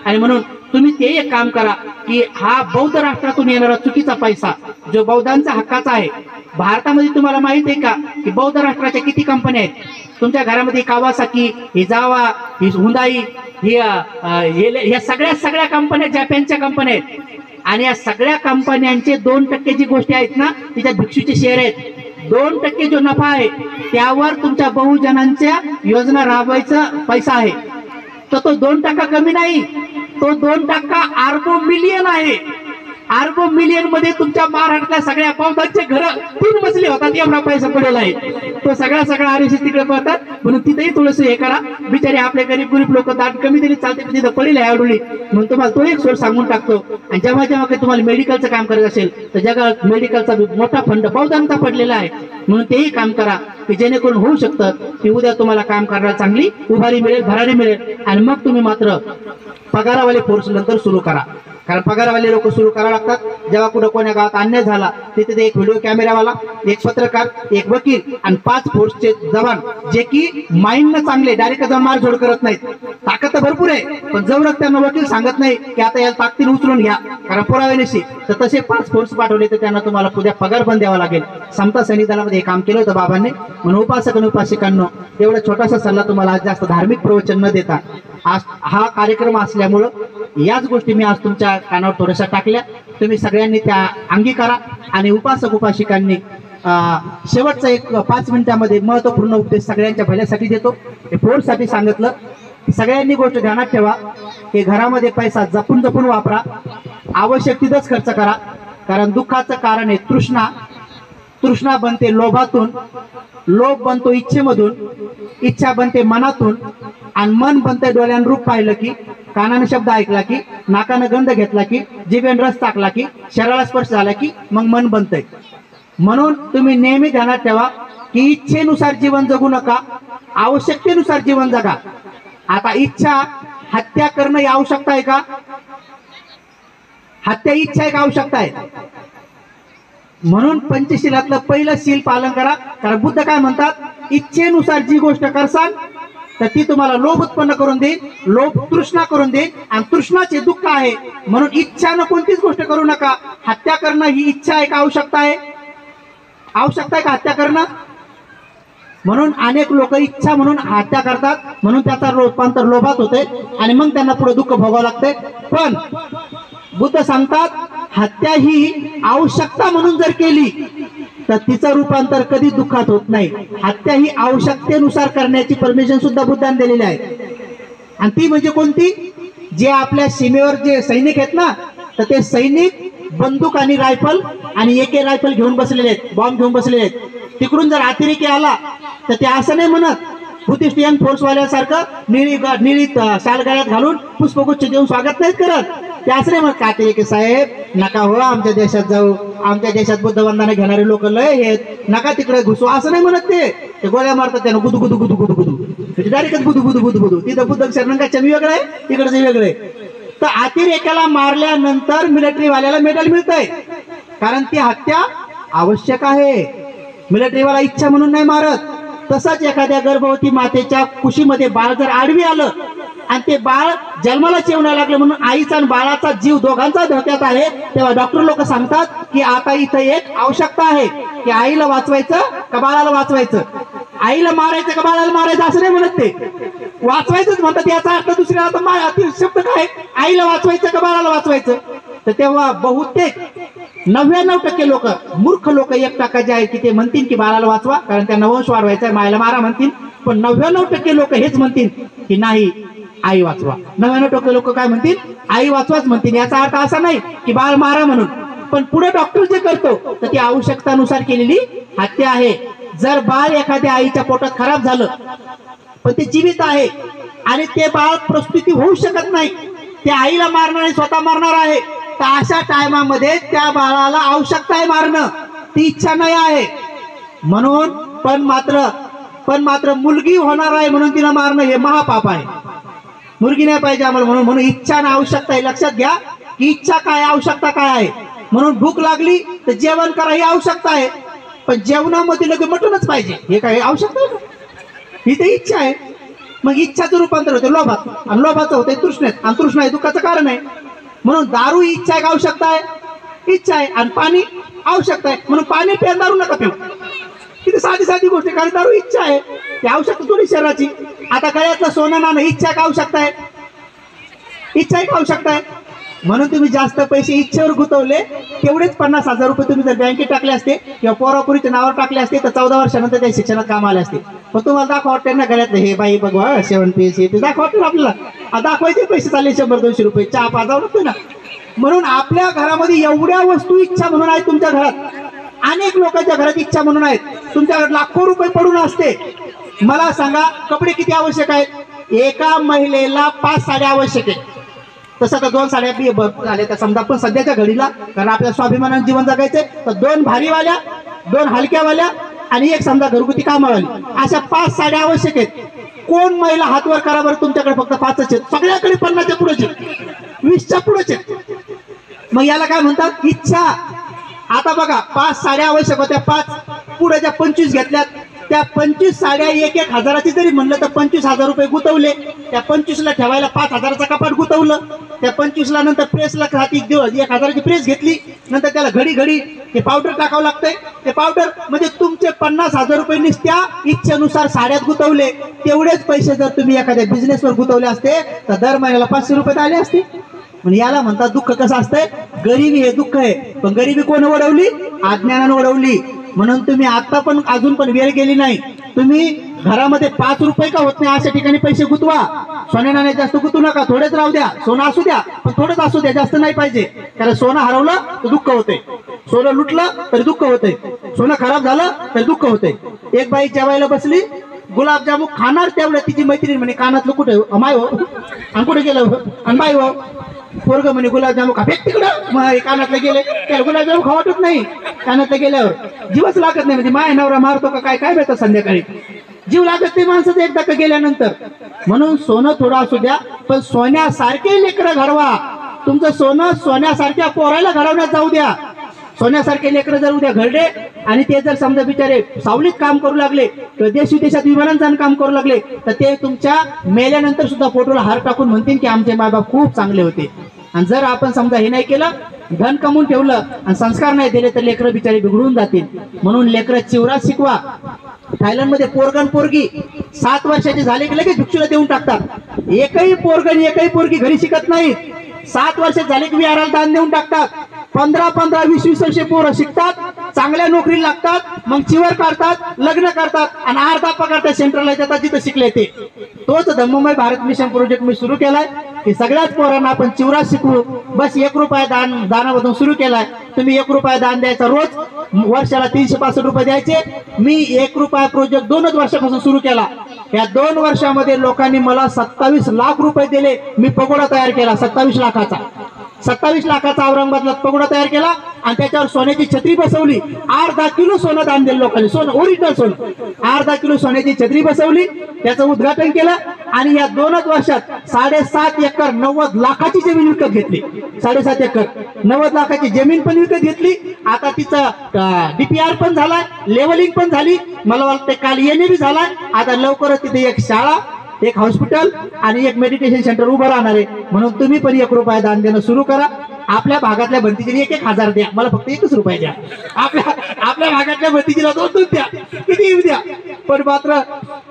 आणि म्हणून तुम्ही ते एक काम करा की हा बौद्ध राष्ट्रातून येणारा चुकीचा पैसा जो बौद्धांचा हक्काचा आहे. भारतामध्ये तुम्हाला माहित आहे का की बौद्ध राष्ट्राच्या किती कंपन्या आहेत? तुमच्या घरामध्ये कावासाकी, हिजावा, हुंदाई, ह्या सगळ्या कंपन्या जपानच्या कंपन्या आहेत. आणि या सगळ्या कंपन्यांचे 2% जी गोष्टी आहेत ना, तिच्यात भिक्षूचे शेअर आहेत. 2% जो नफा आहे त्यावर तुमच्या बहुजनांच्या योजना राबवायचा पैसा आहे. तर तो 2% कमी नाही, तो 2% अरबो मिलियन आहे. अरबो मिलियन मध्ये तुमच्या महाराष्ट्रातल्या सगळ्या बौद्धांचे घर 3 मजले होतात एवढा पैसा पडेल आहे. तो सगळा RSS तिकडे पडतात. म्हणून तिथेही थोडंसं हे करा. बिचारे आपले गरीब लोक दाट कमी तरी चालते, तिथं पडेल आहे आवडली. म्हणून तुम्हाला तो एक सोर्स सांगून टाकतो. आणि जेव्हा काही तुम्हाला मेडिकलचं काम करायचं असेल तर जगात मेडिकलचा मोठा फंड बौद्धांचा पडलेला आहे. म्हणून तेही काम करा की जेणेकरून होऊ शकतं की उद्या तुम्हाला काम करण्याला चांगली उभारी मिळेल, भरारी मिळेल. आणि मग तुम्ही मात्र पगारावाले फोर्स नंतर सुरू करा. कारण पगारवाले लोक सुरू करावं लागतात. जेव्हा कुठं कोण्या गावात अन्याय झाला तिथे एक व्हिडिओ कॅमेरावाला, एक पत्रकार, एक वकील आणि 5 फोर्सचे जवान जे की माइंडनं चांगले, डायरेक्ट जाऊन मारझोड करत नाहीत. ताकद तर भरपूर आहे, पण जवळच त्यांना वकील सांगत नाही की आता याला ताकदीने उचलून घ्या कारण पुरावे नशी. तर तसे 5 फोर्स पाठवले तर त्यांना तुम्हाला उद्या पगार पण द्यावा लागेल. समता सैनिक दलामध्ये हे काम केलं होतं बाबांनी. म्हणून उपासक आणि उपासिकांनो, एवढा छोटासा सल्ला तुम्हाला आज जास्त धार्मिक प्रवचन न देता आज हा कार्यक्रम असल्यामुळं याच गोष्टी मी आज तुमच्या कानावर थोड्याशा टाकल्या. तुम्ही सगळ्यांनी त्या अंगीकारा. आणि उपासक उपासिकांनी शेवटचा एक 5 मिनिटांमध्ये महत्वपूर्ण उपदेश सगळ्यांच्या भल्यासाठी देतो. हे फोर्ससाठी सांगितलं. सगळ्यांनी गोष्ट ध्यानात ठेवा की घरामध्ये पैसा जपून वापरा, आवश्यक तिथंच खर्च करा. कारण दुःखाचं कारण आहे तृष्णा. तृष्णा बनते लोभातून, लोभ बनतो इच्छेमधून, इच्छा बनते मनातून, आणि मन बनते डोळ्यानं रूप पाहिलं की, कानानं शब्द ऐकला की, नाकानं गंध घेतला की, जिभेनं रस टाकला की, शरीराला स्पर्श झाला की मग मन बनतंय. म्हणून तुम्ही नेहमी ध्यानात ठेवा की इच्छेनुसार जीवन जगू नका, आवश्यकतेनुसार जीवन जगा. आता इच्छा हत्या करणं ही आवश्यकता आहे का? हत्या इच्छा आहे का आवश्यकता आहे? म्हणून पंचशीलातलं पहिलं शील पालन करा. कारण बुद्ध काय म्हणतात, इच्छेनुसार जी गोष्ट करसाल तर ती तुम्हाला लोभ उत्पन्न करून देईल, लोभ तृष्णा करून देईल, आणि तृष्णाचे दुःख आहे. म्हणून इच्छानं कोणतीच गोष्ट करू नका. हत्या करणं ही इच्छा आहे का आवश्यकता आहे? आवश्यकता आहे का हत्या करणं? म्हणून अनेक लोक इच्छा म्हणून हत्या करतात, म्हणून त्याचा रूपांतर लोभात होते आणि मग त्यांना पुढे दुःख भोगावं लागते. पण बुद्ध सांगतात हत्या ही आवश्यकता म्हणून जर केली तर तिचं रूपांतर कधी दुःखात होत नाही. हत्या ही आवश्यकतेनुसार करण्याची परमिशन सुद्धा बुद्धाने दिलेली आहे. आणि ती म्हणजे कोणती? जे आपल्या सीमेवर जे सैनिक आहेत ना, तर ते सैनिक बंदूक आणि रायफल आणि AK रायफल घेऊन बसलेले आहेत, बॉम्ब घेऊन बसलेले आहेत. तिकडून जर अतिरेकी आला तर ते असं नाही म्हणत बुद्धिस्ट यंग फोर्सवाल्यासारखं निळी शाल गळ्यात घालून पुष्पगुच्छ देऊन स्वागत नाहीत करत. ते असं नाही म्हणत अतिरेकी साहेब नका हो आमच्या देशात जाऊ, आमच्या देशात बुद्ध वंदना घेणारे लोक लय आहेत, नका तिकडे घुसू, असं नाही म्हणत. ते गोळ्या मारतात त्यानं गुदू गुदू गुदू गुदू गुदू, डायरेक्ट गुदू गुदू गुदू गुदू. तिथं बुद्ध शरणंगाच्या वेगळं आहे, तिकडचं वेगळं आहे. तर अतिरेक्याला मारल्यानंतर मिलिटरीवाल्याला मेडल मिळतंय, कारण ती हत्या आवश्यक आहे. मिलिटरीवाला इच्छा म्हणून नाही मारत. तसंच एखाद्या गर्भवती मातेच्या कुशीमध्ये बाळ जर आडवी आलं आणि ते बाळ जन्माला येऊन लागलं म्हणून आईचा आणि बाळाचा जीव दोघांचा धोक्यात आहे, तेव्हा डॉक्टर लोक सांगतात की आता इथं एक आवश्यकता आहे की आईला वाचवायचं का बाळाला वाचवायचं, आईला मारायचं का बाळाला मारायचं असं नाही म्हणत, ते वाचवायचंच म्हणतात. याचा अर्थ दुसऱ्या आता शब्द काय, आईला वाचवायचं का बाळाला वाचवायचं. तर तेव्हा बहुतेक 99% लोक, मूर्ख लोक 1% जे आहे की ते म्हणतील की बाळाला वाचवा कारण त्यांना वंश वाढवायचा, मायला मारा म्हणतील. पण 99% लोक हेच म्हणतील की नाही आई वाचवा. 99% लोक काय म्हणतील, आई वाचवाच म्हणतील. याचा अर्थ असा नाही की बाळ मारा म्हणून, पण पुढे डॉक्टर जे करतो तर ती आवश्यकतानुसार केलेली हत्या आहे. जर बाळ एखाद्या आईच्या पोटात खराब झालं पण ते जीवित आहे आणि ते बाळ प्रस्तुती होऊ शकत नाही, त्या आईला मारणार आणि स्वतः मारणार आहे, तर अशा टायमामध्ये त्या बाळाला आवश्यकता आहे मारणं, ती इच्छा नाही आहे म्हणून. पण मात्र मुलगी होणार आहे म्हणून तिला मारणं हे महापाप आहे. मुलगी नाही पाहिजे आम्हाला म्हणून इच्छा आणि आवश्यकता आहे. लक्षात घ्या की इच्छा काय आवश्यकता काय आहे. म्हणून भूक लागली तर जेवण करा ही आवश्यकता आहे, पण जेवणामध्ये लगेच मटणच पाहिजे हे काय आवश्यकता आहे? ही तर इच्छा आहे. मग इच्छाचं रूपांतर होते लोभात आणि लोभाचं होते तृष्णेत आणि तृष्णा हे दुःखाचं कारण आहे. म्हणून दारू ही इच्छा आहे, आवश्यकता आहे, इच्छा आहे. आणि पाणी आवश्यकता आहे म्हणून पाणी प्या, दारू नका पिऊ. किती साधी गोष्ट आहे. कारण दारू इच्छा आहे, ती आवश्यकता थोडी शरीराची. आता गळ्यातलं सोनं नाणं इच्छा आहे का आवश्यकता आहे? इच्छा आहे का आवश्यकता आहे? म्हणून तुम्ही जास्त पैसे इच्छेवर गुंतवले, तेवढेच 50,000 रुपये तुम्ही जर बँकेत टाकले असते किंवा पोरापुरीच्या नावावर टाकले असते तर 14 वर्षानंतर त्या शिक्षणात काम आले असते. पण तुम्हाला दाखवा वाटतं ना गळ्यातलं हे बाई बघवा 7 पीस हे ते दाखवा वाटतं आपल्याला. दाखवायचे पैसे चालले 100-200 रुपये चहा पाजावं लागतोय ना. म्हणून आपल्या घरामध्ये एवढ्या वस्तू इच्छा म्हणून आहेत. तुमच्या घरात अनेक लोकांच्या घरात इच्छा म्हणून आहेत. तुमच्याकडे लाखो रुपये पडून असते. मला सांगा कपडे किती आवश्यक आहेत? एका महिलेला 5 साड्या आवश्यक आहेत. तसं तर 2 साड्या झाल्या तर समजा, पण सध्याच्या घडीला कारण आपल्या स्वाभिमानाने जीवन जगायचंय तर 2 भारीवाल्या, 2 हलक्यावाल्या आणि 1 समजा घरगुती कामावाली, अशा 5 साड्या आवश्यक आहेत. कोण महिला हातवर करा बरं, तुमच्याकडे फक्त 5च आहेत. सगळ्याकडे 50च्या पुढेच आहेत, 20च्या पुढेच आहेत. मग याला काय म्हणतात? इच्छा. आता बघा 5 साड्या आवश्यक होत्या, 5 पुढे ज्या 25 घेतल्यात, त्या 25 साड्या 1-1 हजाराची जरी म्हणलं तर 25,000 रुपये गुंतवले. त्या 25ला ठेवायला 5,000चं कपाट गुंतवलं. त्या 25ला नंतर प्रेसला 1,000ची प्रेस घेतली. नंतर त्याला घडी ते पावडर टाकावं लागतंय. ते पावडर म्हणजे तुमचे 50,000 रुपये नुसत्या इच्छेनुसार साड्यात गुंतवले. तेवढेच पैसे जर तुम्ही एखाद्या बिझनेसवर गुंतवले असते तर दर महिन्याला 500 रुपये आले असते. म्हणजे याला म्हणतात दुःख. कसं असतंय? गरिबी हे दुःख आहे. पण गरिबी कोण ओढवली? अज्ञानानं ओढवली. म्हणून तुम्ही आता पण अजून पण वेळ गेली नाही. तुम्ही घरामध्ये 5 रुपये का होत नाही अशा ठिकाणी पैसे गुंतवा. सोन्या नाण्यात जास्त गुंतवू नका, थोडेच राहू द्या. सोनं असू द्या पण थोडंच असू द्या, जास्त नाही पाहिजे. कारण सोनं हरवलं तर दुःख होते, सोनं लुटलं तरी दुःख होते, सोनं खराब झालं तरी दुःख होते. एक बाई जेवायला बसली, गुलाबजामू खाणार तेवढं तिची मैत्रीण म्हणे कानातलं कुठे माय हो, आणि कुठे गेलं आणि बाई हो. पोरग म्हणे गुलाबजामू खा, फेक तिकडं. कानातले गेले, त्याला गुलाबजामू खाऊ वाटत नाही. कानातले गेल्यावर जीवच लागत नाही. म्हणजे माय नवरा मारतो का काय काय भेटत संध्याकाळी, जीव लागत नाही माणसाचं एकदा का गेल्यानंतर. म्हणून सोनं थोडं असू द्या पण सोन्यासारखे लेकरं घडवा. तुमचं सोनं सोन्यासारख्या पोरायला घडवण्यात जाऊ द्या. सोन्यासारखे लेकरं जर उद्या घडले आणि ते जर समजा बिचारे सावलीत काम करू लागले किंवा देश विदेशात विमानात जाऊन काम करू लागले तर ते तुमच्या मेल्यानंतर सुद्धा फोटोला हार टाकून म्हणतील की आमचे मायबाप खूप चांगले होते. आणि जर आपण समजा हे नाही केलं, धन कमवून ठेवलं आणि संस्कार नाही दिले तर लेकरं बिचारे बिघडून जातील. म्हणून लेकरं चिवरात शिकवा. थायलंडमध्ये पोरगण पोरगी 7 वर्षाचे झाले की लगेच भिक्षुला देऊन टाकतात. एकही पोरगण एकही पोरगी घरी शिकत नाहीत. 7 वर्ष झाले की विहाराला दान देऊन टाकतात. 15-15, 20-20 वर्षे पोरं शिकतात, चांगल्या नोकरीला लागतात, मग चिवर काढतात, लग्न करतात आणि अर्धा पगार त्या सेंट्रलला देतात जिथं शिकले ते. तोच धम्ममय भारत मिशन प्रोजेक्ट मी सुरू केलाय की सगळ्याच पोरांना आपण चिवरात शिकवू. बस 1 रुपया दानामधून सुरू केलाय. तुम्ही 1 रुपया दान द्यायचा, रोज वर्षाला 365 रुपये द्यायचे. मी 1 रुपया प्रोजेक्ट 2च वर्षापासून सुरू केला. या 2 वर्षामध्ये लोकांनी मला 27 लाख रुपये दिले. मी पगोडा तयार केला 27 लाखाचा. 27 लाखाचा औरंगाबादला पगोडा तयार केला आणि त्याच्यावर सोन्याची छत्री बसवली. 8-10 किलो सोनं दान दिलं लोकांनी, सोनं ओरिजिनल सोनं. 8-10 किलो सोन्याची छत्री बसवली, त्याचं उद्घाटन केलं आणि या 2च वर्षात 7.5 एकर 90 लाखाची जमीन विकत घेतली. 7.5 एकर 90 लाखाची जमीन पण विकत घेतली. आता तिचं DPR पण झालाय, लेवलिंग पण झाली. मला वाटतं काल NA झालाय. आता लवकरच तिथे एक शाळा, एक हॉस्पिटल आणि एक मेडिटेशन सेंटर उभं राहणार आहे. म्हणून तुम्ही पण 1 रुपया दान देणं सुरू करा. आपल्या भागातल्या भंतीजीला 1-1 हजार द्या, मला फक्त 1च रुपया द्या. आपल्या भागातल्या भंतीजीला 2-2 द्या, किती येऊ द्या. पण मात्र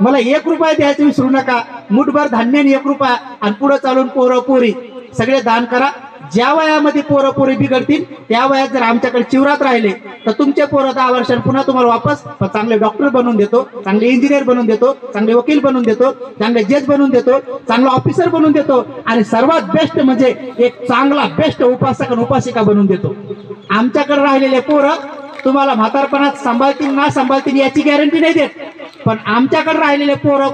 मला 1 रुपया द्यायचं विसरू नका. मुठभर धान्य 1 रुपया आणि पुढे चालून पोरं पोरी सगळे दान करा. ज्या वयामध्ये पोरं पोरी बिघडतील त्या वयात जर आमच्याकडे चिवरात राहिले तर तुमचे पोरं 10 वर्षांनी पुन्हा तुम्हाला वापस चांगले डॉक्टर बनवून देतो, चांगले इंजिनियर बनवून देतो, चांगले वकील बनवून देतो, चांगले जज बनवून देतो, चांगला ऑफिसर बनवून देतो आणि सर्वात बेस्ट म्हणजे एक चांगला बेस्ट उपासक आणि उपासिका बनवून देतो. आमच्याकडे राहिलेले पोरं तुम्हाला म्हातारपणात सांभाळतील ना सांभाळतील याची गॅरंटी नाही देत, पण आमच्याकडे राहिलेले पोरं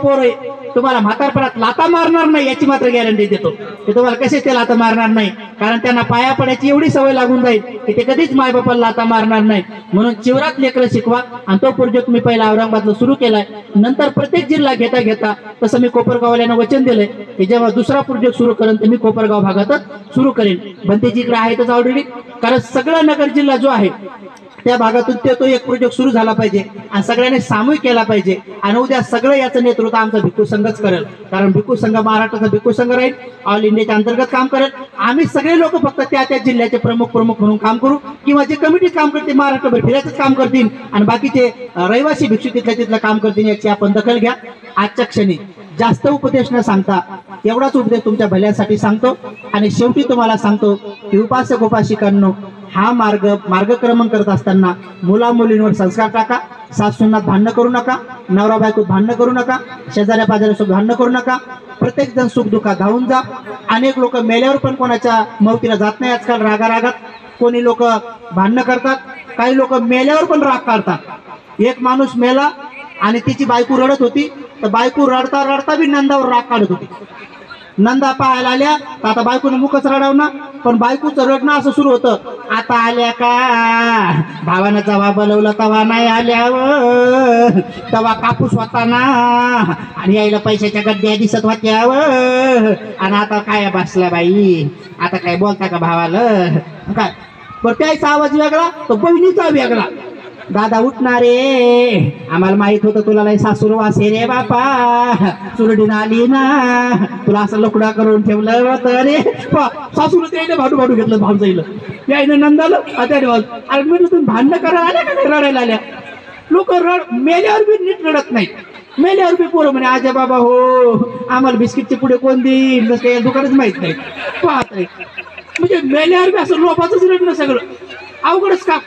तुम्हाला म्हातारपणात लाता मारणार नाही याची मात्र गॅरंटी देतो. ते तुम्हाला कसे ते लाता मारणार नाही, कारण त्यांना पाया पडायची एवढी सवय लागून जाईल की ते कधीच मायबापाला लाता मारणार नाही. म्हणून चिवरात लेकरं शिकवा आणि तो प्रोजेक्ट मी पहिला औरंगाबादला सुरू केलाय. नंतर प्रत्येक जिल्हा घेता घेता तसं मी कोपरगाववाल्यांना वचन दिलंय की जेव्हा दुसरा प्रोजेक्ट सुरू करेन तर मी कोपरगाव भागातच सुरू करेन. भंतेजी इकडे आहेतच ऑलरेडी, कारण सगळा नगर जिल्हा जो आहे त्या भागातून तो एक प्रोजेक्ट सुरू झाला पाहिजे आणि सगळ्यांनी सामूहिक केला पाहिजे. आणि उद्या सगळं याचं नेतृत्व आमचा भिक्खू संघच करेल, कारण भिक्खू संघ महाराष्ट्राचा भिक्खू संघ राहील, ऑल इंडियाच्या अंतर्गत काम करेल. आम्ही सगळे लोक फक्त त्या जिल्ह्याचे प्रमुख म्हणून काम करू, किंवा जे कमिटीत काम करते महाराष्ट्रभर फिरायचंच काम करतील आणि बाकीचे रहिवासी भिक्षू तिथलं काम करतील याची आपण दखल घ्या. आजच्या क्षणी जास्त उपदेश न सांगता एवढाच उपदेश तुमच्या भल्यासाठी सांगतो आणि शेवटी तुम्हाला सांगतो की उपासक उपासिकांनो, हा मार्गक्रमण करत असताना मुला मुलींवर संस्कार टाका, सासूंना भांडणं करू नका, नवरा बायकोत भांडणं करू नका, शेजाऱ्या पाजाऱ्यासोबत भांडणं करू नका, प्रत्येक जण सुखदुःखात धावून जा. अनेक लोक मेल्यावर पण कोणाच्या मौतीला जात नाही आजकाल रागारागात. कोणी लोक भांडणं करतात, काही लोक मेल्यावर पण राग काढतात. एक माणूस मेला आणि तिची बायको रडत होती, तर बायको रडता रडता बी नंदावर राग काढत होती. नंदा पाहायला आल्या तर आता बायकोनं मुखच रडवणार, पण बायकोचं रडणं असं सुरू होतं, आता आल्या का भावानं जवा बोलवलं तवा नाही आल्यावर, तवा कापूस होता ना आणि यायला पैशाच्या गड्ड्या दिसत होत्या आणि आता काय बसला बाई, आता काय बोलता का भावाला काय. पण त्याचा आवाज वेगळा, तो बहिणीचा वेगळा. दादा उठणारे, आम्हाला माहित होतं तुला लय सासूर वासे रे बापा, सुरडीन आली ना तुला असं लकडा करून ठेवलं होतं रे. सासूर त्याने भाडू घेतलं भाऊजाईला, यायनं नंदाला त्याने अरे मी तुम्ही भांडणं करायला आल्या का रडायला आल्या. लोक मेल्यावर बी नीट रडत नाहीत. मेल्यावर बी पोरं म्हणे आजा बाबा हो आम्हाला बिस्किटचे पुढे कोण देईल काही दुकानच माहित नाही. पाहत म्हणजे मेल्यावर बी असं लोपाचंच रडणं सगळं अवघडच का.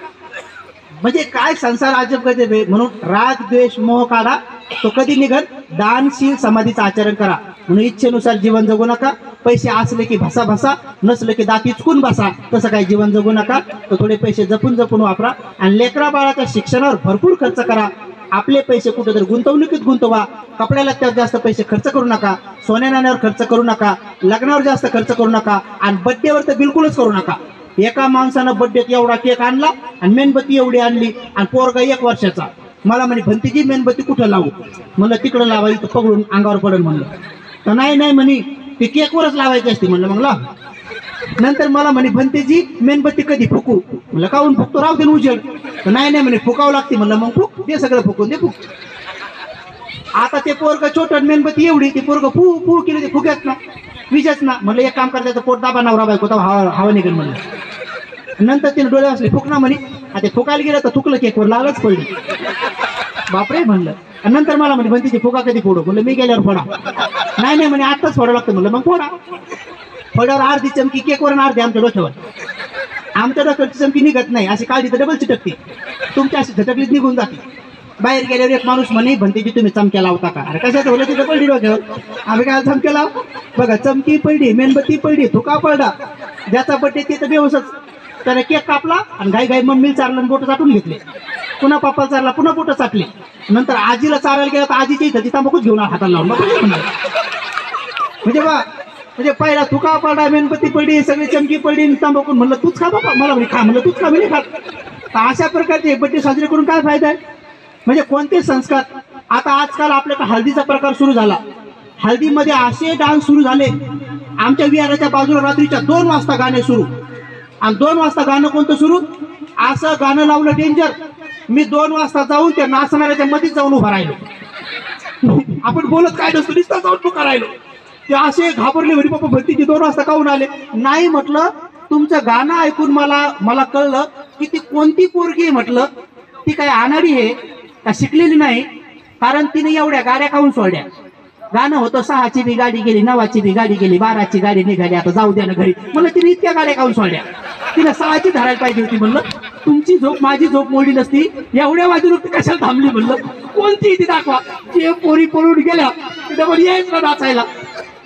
म्हणजे काय संसार अजब गजब आहे. म्हणून राग द्वेष मोह काढा, तो कधी निघत. दानशील समाधीचं आचरण करा. म्हणून इच्छेनुसार जीवन जगू नका. पैसे असले की भसा भसा, नसले की दात इचकून बसा, तसं काही जीवन जगू नका. तर थोडे पैसे जपून जपून वापरा आणि लेकरा बाळाच्या शिक्षणावर भरपूर खर्च करा. आपले पैसे कुठेतरी गुंतवणुकीत गुंतवा. कपड्याला त्यात जास्त पैसे खर्च करू नका, सोन्या नाण्यावर खर्च करू नका, लग्नावर जास्त खर्च करू नका आणि बड्डेवर तर बिलकुलच करू नका. एका माणसानं बड्डेत एवढा केक आणला आणि मेणबत्ती एवढी आणली आणि पोरगा 1 वर्षाचा. मला म्हणे भंतीजी मेणबत्ती कुठं लावू, म्हणलं तिकडं लावा, इथं पकडून अंगावर पडेल म्हणलं. तर नाही म्हणे ती केकवरच लावायची असते म्हणलं. मग लाव. नंतर मला म्हणे भंतीजी मेणबत्ती कधी फुकू, म्हणलं काहून फुकतो, राहू दे उजेड. तर नाही म्हणे फुकावं लागते म्हणलं. मग फुक, ते सगळं फुकून दे फुक. आता ते पोरग छोट मेणबत्ती एवढी, ते पोरग फू फू केली, ते फुक्यात ना विजच ना. म्हणलं एक काम करायचं, पोट दाबा नवरा बायको तर हवा निघेल म्हणलं. नंतर तिने डोळे असले फुकना म्हणे. आता फुकायला गेलं तर थुकलं केकवर लालच पडली. बापरे म्हणलं. आणि नंतर मला म्हणे भंतीची फुका कधी फोडू, म्हणलं मी गेल्यावर फोडा. नाही म्हणे आत्ताच फोडावं लागतं म्हणलं. मग फोडा. फोड्यावर अर्धी चमकी केकवर आणि अर्धी आमच्या डोक्यावर. आमच्या डोक्याची चमकी निघत नाही, अशी काळजी तर डबल चिटकते, तुमच्या अशी झटकलीच निघून जाते. बाहेर गेल्यावर एक माणूस म्हणे भंतीजी तुम्ही चमक्या लावता का. अरे कशाचं होलं तिथं पडली डोक्यावर, आम्ही काय चमक्या लाव. बघा चमकी पडली, मेणबत्ती पडली, थुका पडला. ज्याचा बड्डे ते तर बेवसच. त्याने केक कापला आणि घाई मम्मीला चारला, बोट चाटून घेतले. पुन्हा पप्पाला चारला, पुन्हा बोट चाटली. नंतर आजीला चारायला गेला तर आजीच्या इथं ती तांबाखूच घेऊन हाताला लावून म्हणजे पहिला थुका पडला, मेणबत्ती पडली, सगळी चमकी पडली, तांबाखून म्हणलं तूच खा बाबा. मला म्हणे खा, म्हणलं तूच खा, म्हणे खात. तर अशा प्रकारचे बड्डे साजरे करून काय फायदा आहे. म्हणजे कोणते संस्कार. आता आजकाल आपल्याकडे हळदीचा प्रकार सुरू झाला. हळदीमध्ये असे डान्स सुरू झाले. आमच्या विहाराच्या बाजूला रात्रीच्या 2 वाजता गाणे सुरू. आणि 2 वाजता गाणं कोणतं सुरू, असं गाणं लावलं डेंजर. मी 2 वाजता जाऊन त्या नाचणाऱ्याच्या मध्येच जाऊन उभा राहिलो. आपण बोलत काय नसतो, नुसतं जाऊन उभा राहिलो. ते असे घाबरले, म्हणे बाबा भंतीजी 2 वाजता काहून आले. नाही म्हटलं, तुमचं गाणं ऐकून मला कळलं की ती कोणती पोरगी आहे. म्हटलं ती काय अनाडी आहे का शिकलेली नाही, कारण तिने एवढ्या गाड्या खाऊन सोडल्या. गाणं होतं 6ची बी गाडी गेली, 9ची बी गाडी गेली, 12ची गाडी निघाली, आता जाऊ द्या ना घरी. म्हणलं तिने इतक्या गाड्या काऊन सोडल्या? तिला 6ची धरायला पाहिजे होती. म्हणलं तुमची झोप माझी झोप मोडी नसती, एवढ्या वाजून कशाला थांबली? म्हणलं कोणती ती दाखवा. जे पोरी पळून गेल्या तिथे पण यायच ना नाचायला.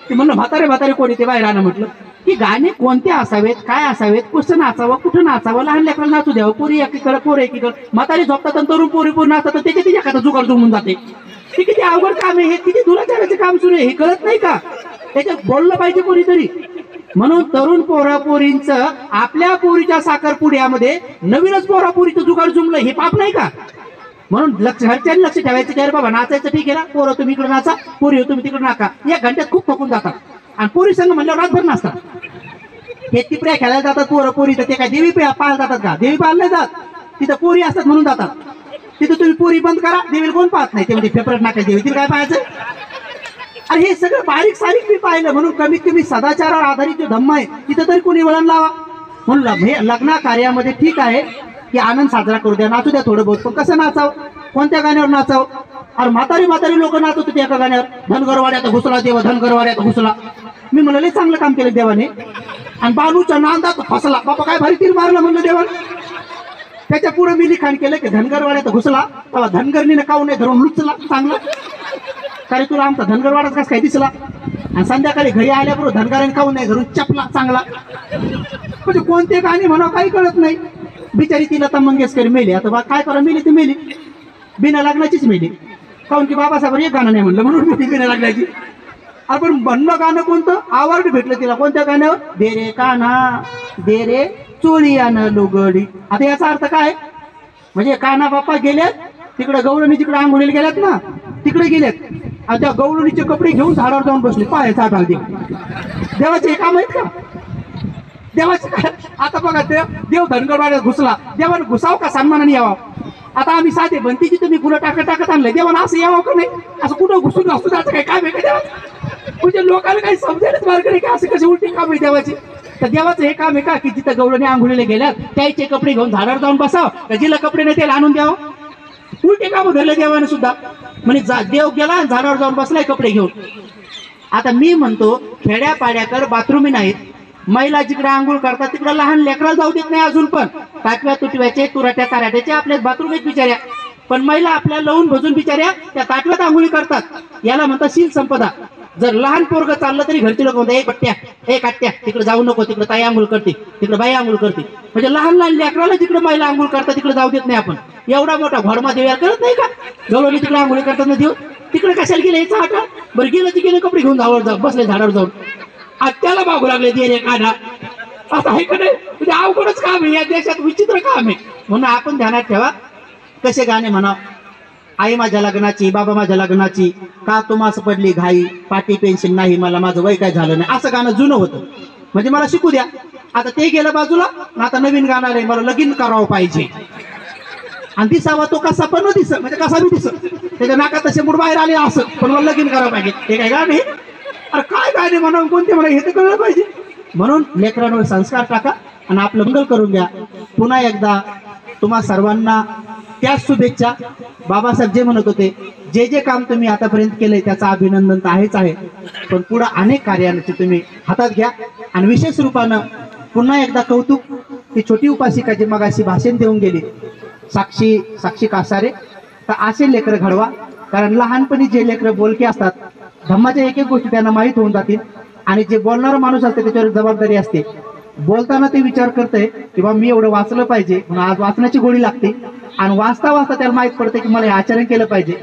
ते म्हणलं म्हातारे कोणी ते बाहेर आणा. म्हटलं की गाणे कोणते असावेत, काय असावेत, कसं नाचावं, कुठं नाचावं, लहान लेकराला नाचू द्यावं. पोरी एकीकडे पोरं एकीकडे, म्हातारी झोपतात आणि तरुण पोरी नाचतात, त्याच्या एखादा जुगार जमून जाते. हे किती अवघड काम आहे, हे किती दुराचाराचे काम सुरू आहे, हे कळत नाही का? त्याच्यात बोललं पाहिजे कोणीतरी. म्हणून तरुण पोरींचं आपल्या पोरीच्या साखरपुड्यामध्ये नवीनच पोरीचं जुगार जुमलं, हे पाप नाही का? म्हणून घरच्यांनी लक्ष ठेवायचं की अरे बाबा नाचायचं ठीक आहे ना, पोरं तुम्ही इकडे नाचा, पोरी तुम्ही तिकडे नाका. या घंट्यात खूप थकून जातात आणि पोरी संघ म्हणल्यावर रातभर नाचतात. हे टिपऱ्या खेळायला जातात पोरं पोरी, तर ते काय देवी पाहायला जातात का? देवी पाहायला नाही जात, तिथं पोरी असतात म्हणून जातात. तिथं तुम्ही पोरी बंद करा, देवीला कोण पाहत नाही. ते म्हणजे फेफरट नाकायची देवी, तिला काय पाहायचं? अरे हे सगळं बारीक सारीक मी पाहिलं. म्हणून कमीत कमी सदाचारावर आधारित जो धम्म आहे तिथं तरी कोणी वळण लावा. म्हणून हे लग्न कार्यामध्ये ठीक आहे की आनंद साजरा करू द्या, नाचू द्या थोडं बहुत, पण कसं नाचावं, कोणत्या गाण्यावर नाचावं? अरे म्हातारी लोक नाचत होते एका गाण्यावर, धनगरवाड्यात घुसला देवा, धनगरवाड्यात घुसला. मी म्हणलं चांगलं काम केलं देवाने. आणि बालूच्या नांदात फसला, बाबा काय भारी तीर मारलं म्हणलं देवाने. त्याच्या पुढे मी लिखाण केलं की धनगरवाड्यात घुसला, तेव्हा धनगरणीने काऊ नाही धरून लुचला चांगलं. कारण तुला आमचा धनगरवाडाच कसा काय दिसला? आणि संध्याकाळी घरी आल्याबरोबर धनगराने काऊ नाही धरून चपला चांगला. म्हणजे कोणते गाणे म्हणा काही कळत नाही. बिचारी ती लता मंगेशकर मेली, आता काय करा, मेली ती मेली, बिना लग्नाचीच मेली. काऊन की बाबासाहेब एक गाणं नाही म्हणलं म्हणून मेली बिना लग्नाची. आपण म्हणलं गाणं कोणतं, अवॉर्ड भेटलं तिला कोणत्या गाण्यावर? दे रे काना दे रे चोळी आण लुगडी. आता याचा अर्थ काय? म्हणजे काना बाप्पा गेल्यात तिकडे, गौरणी तिकडे आंघोळीला गेल्यात ना, तिकडे गेल्यात. आणि त्या गौरणीचे कपडे घेऊन झाडावर जाऊन बसले, पायाचा हात देव. देवाचे हे काम आहेत का? देवाचे काय? आता बघा देव धनगरवाड्यात घुसला, देवाने घुसाव का सन्मानाने यावं? आता आम्ही साधे बनतीची तुम्ही फुलं टाकत आणले, देवानं असं यावं का नाही? असं कुठं घुसून असतो त्याचं काय काम आहे का देवाचं? म्हणजे लोकांना काही समजायलाच मार्ग नाही की असं कसे उलटी काम आहे देवाची. तर देवाचं हे काम आहे का की जिथं गौरणी आंघोळीला गेल्यात त्याचे कपडे घेऊन झाडावर जाऊन बसाव, का जिला कपडे नाही त्याला आणून द्यावं? उलटे काम धरले देवाने सुद्धा. म्हणजे देव गेला आणि झाडावर जाऊन बसलाय कपडे घेऊन. आता मी म्हणतो खेड्यापाड्याकडे बाथरूमी नाहीत, महिला जिकडे आंघोळ करतात तिकडे लहान लेकराला जाऊ देत नाही अजून पण. टाकव्या तुटव्याचे तुराट्या ताराट्याचे आपल्या बाथरूम आहेत बिचाऱ्या, पण महिला आपल्या लावून भजून बिचाऱ्या त्या ताटव्यात आंघोळी करतात. याला म्हणतात शील संपदा. जर लहान पोरग चाललं तरी घरचे लोक म्हणतात, एक बट्ट्या एक काट्या तिकडे जाऊ नको, तिकडे ताई आंघोळ करते, तिकडे बाई आंघोळ करते. म्हणजे लहान लहान लेकराला जिकडे महिला आंघोळ करतात तिकडे जाऊ देत नाही आपण. एवढा मोठा घोडमा देव करत नाही का? गवळणी तिकडे आंघोळी करतात ना देव, तिकडे कशाला गेले याचा आठवण? बरं गेलं ते गेले कपडे घेऊन झाडावर जाऊन बसले, झाडावर जाऊन त्याला मागू लागले दे रे काना. आता हे कडे म्हणजे अवघडच काम आहे, या देशात विचित्र काम आहे. म्हणून आपण ध्यानात ठेवा कसे गाणे म्हणा. आई माझ्या लग्नाची, बाबा माझ्या लग्नाची, का तुम्हाला पडली घाई, पाठी पेन्शन नाही मला, माझं वय काय झालं नाही, असं गाणं जुनं होतं. म्हणजे मला शिकू द्या. आता ते गेलं बाजूला, आता नवीन गाणं आहे, मला लगीन करावं पाहिजे. आणि दिसावा तो कसा पण दिस, म्हणजे कसा बी दिस, त्याच्या नाकात तसे मूड बाहेर आले असं, पण मला लगीन करावं पाहिजे. हे काय गाणे? अरे काय गाणे म्हणा, कोणते म्हणा, हे तर कळलं पाहिजे. म्हणून लेकरांवर संस्कार टाका आणि आपलं मंगल करून द्या. पुन्हा एकदा तुम्हा सर्वांना त्याच शुभेच्छा. बाबासाहेब जे म्हणत होते, जे जे काम तुम्ही आतापर्यंत केलंय त्याचं अभिनंदन तर आहेच आहे, पण पुढे अनेक कार्यांचे तुम्ही हातात घ्या. आणि विशेष रूपानं पुन्हा एकदा कौतुक, ती छोटी उपासिका जी मगाशी भाषण देऊन गेली, साक्षी कासारे, तर असे लेकरं घडवा. कारण लहानपणी जे लेकरं बोलके असतात, धम्माच्या एक एक गोष्टी त्यांना माहीत होऊन जातील. आणि जे बोलणारा माणूस असते त्याच्यावर जबाबदारी असते. बोलताना ते विचार करतंय की बा मी एवढं वाचलं पाहिजे, म्हणून आज वाचण्याची गोडी लागते. आणि वाचता वाचता त्याला माहीत पडते की मला हे आचरण केलं पाहिजे.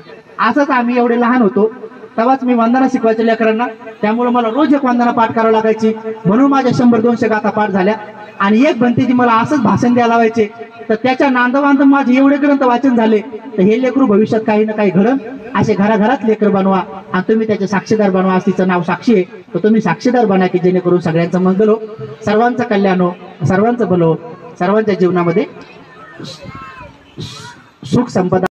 असंच आम्ही एवढे लहान होतो तेव्हाच मी वंदना शिकवायच्या लेकरांना, त्यामुळे मला रोज एक वंदना पाठ करावं लागायची. म्हणून माझ्या 100-200 गाथा पाठ झाल्या. आणि एक भंतीजी मला असंच भाषण द्यायला लावायचे, तर त्याच्या नांदवांद माझे एवढे ग्रंथ वाचन झाले. तर हे लेकरू भविष्यात काही ना काही घडण. असे घराघरात लेकर बनवा आणि तुम्ही त्याचे साक्षीदार बनवा. आज तिचं नाव साक्षी आहे, तर तुम्ही साक्षीदार बना की जेणेकरून सगळ्यांचं मंगल हो, सर्वांचं कल्याण हो, सर्वांचं भलं हो, सर्वांच्या जीवनामध्ये सुख संपदा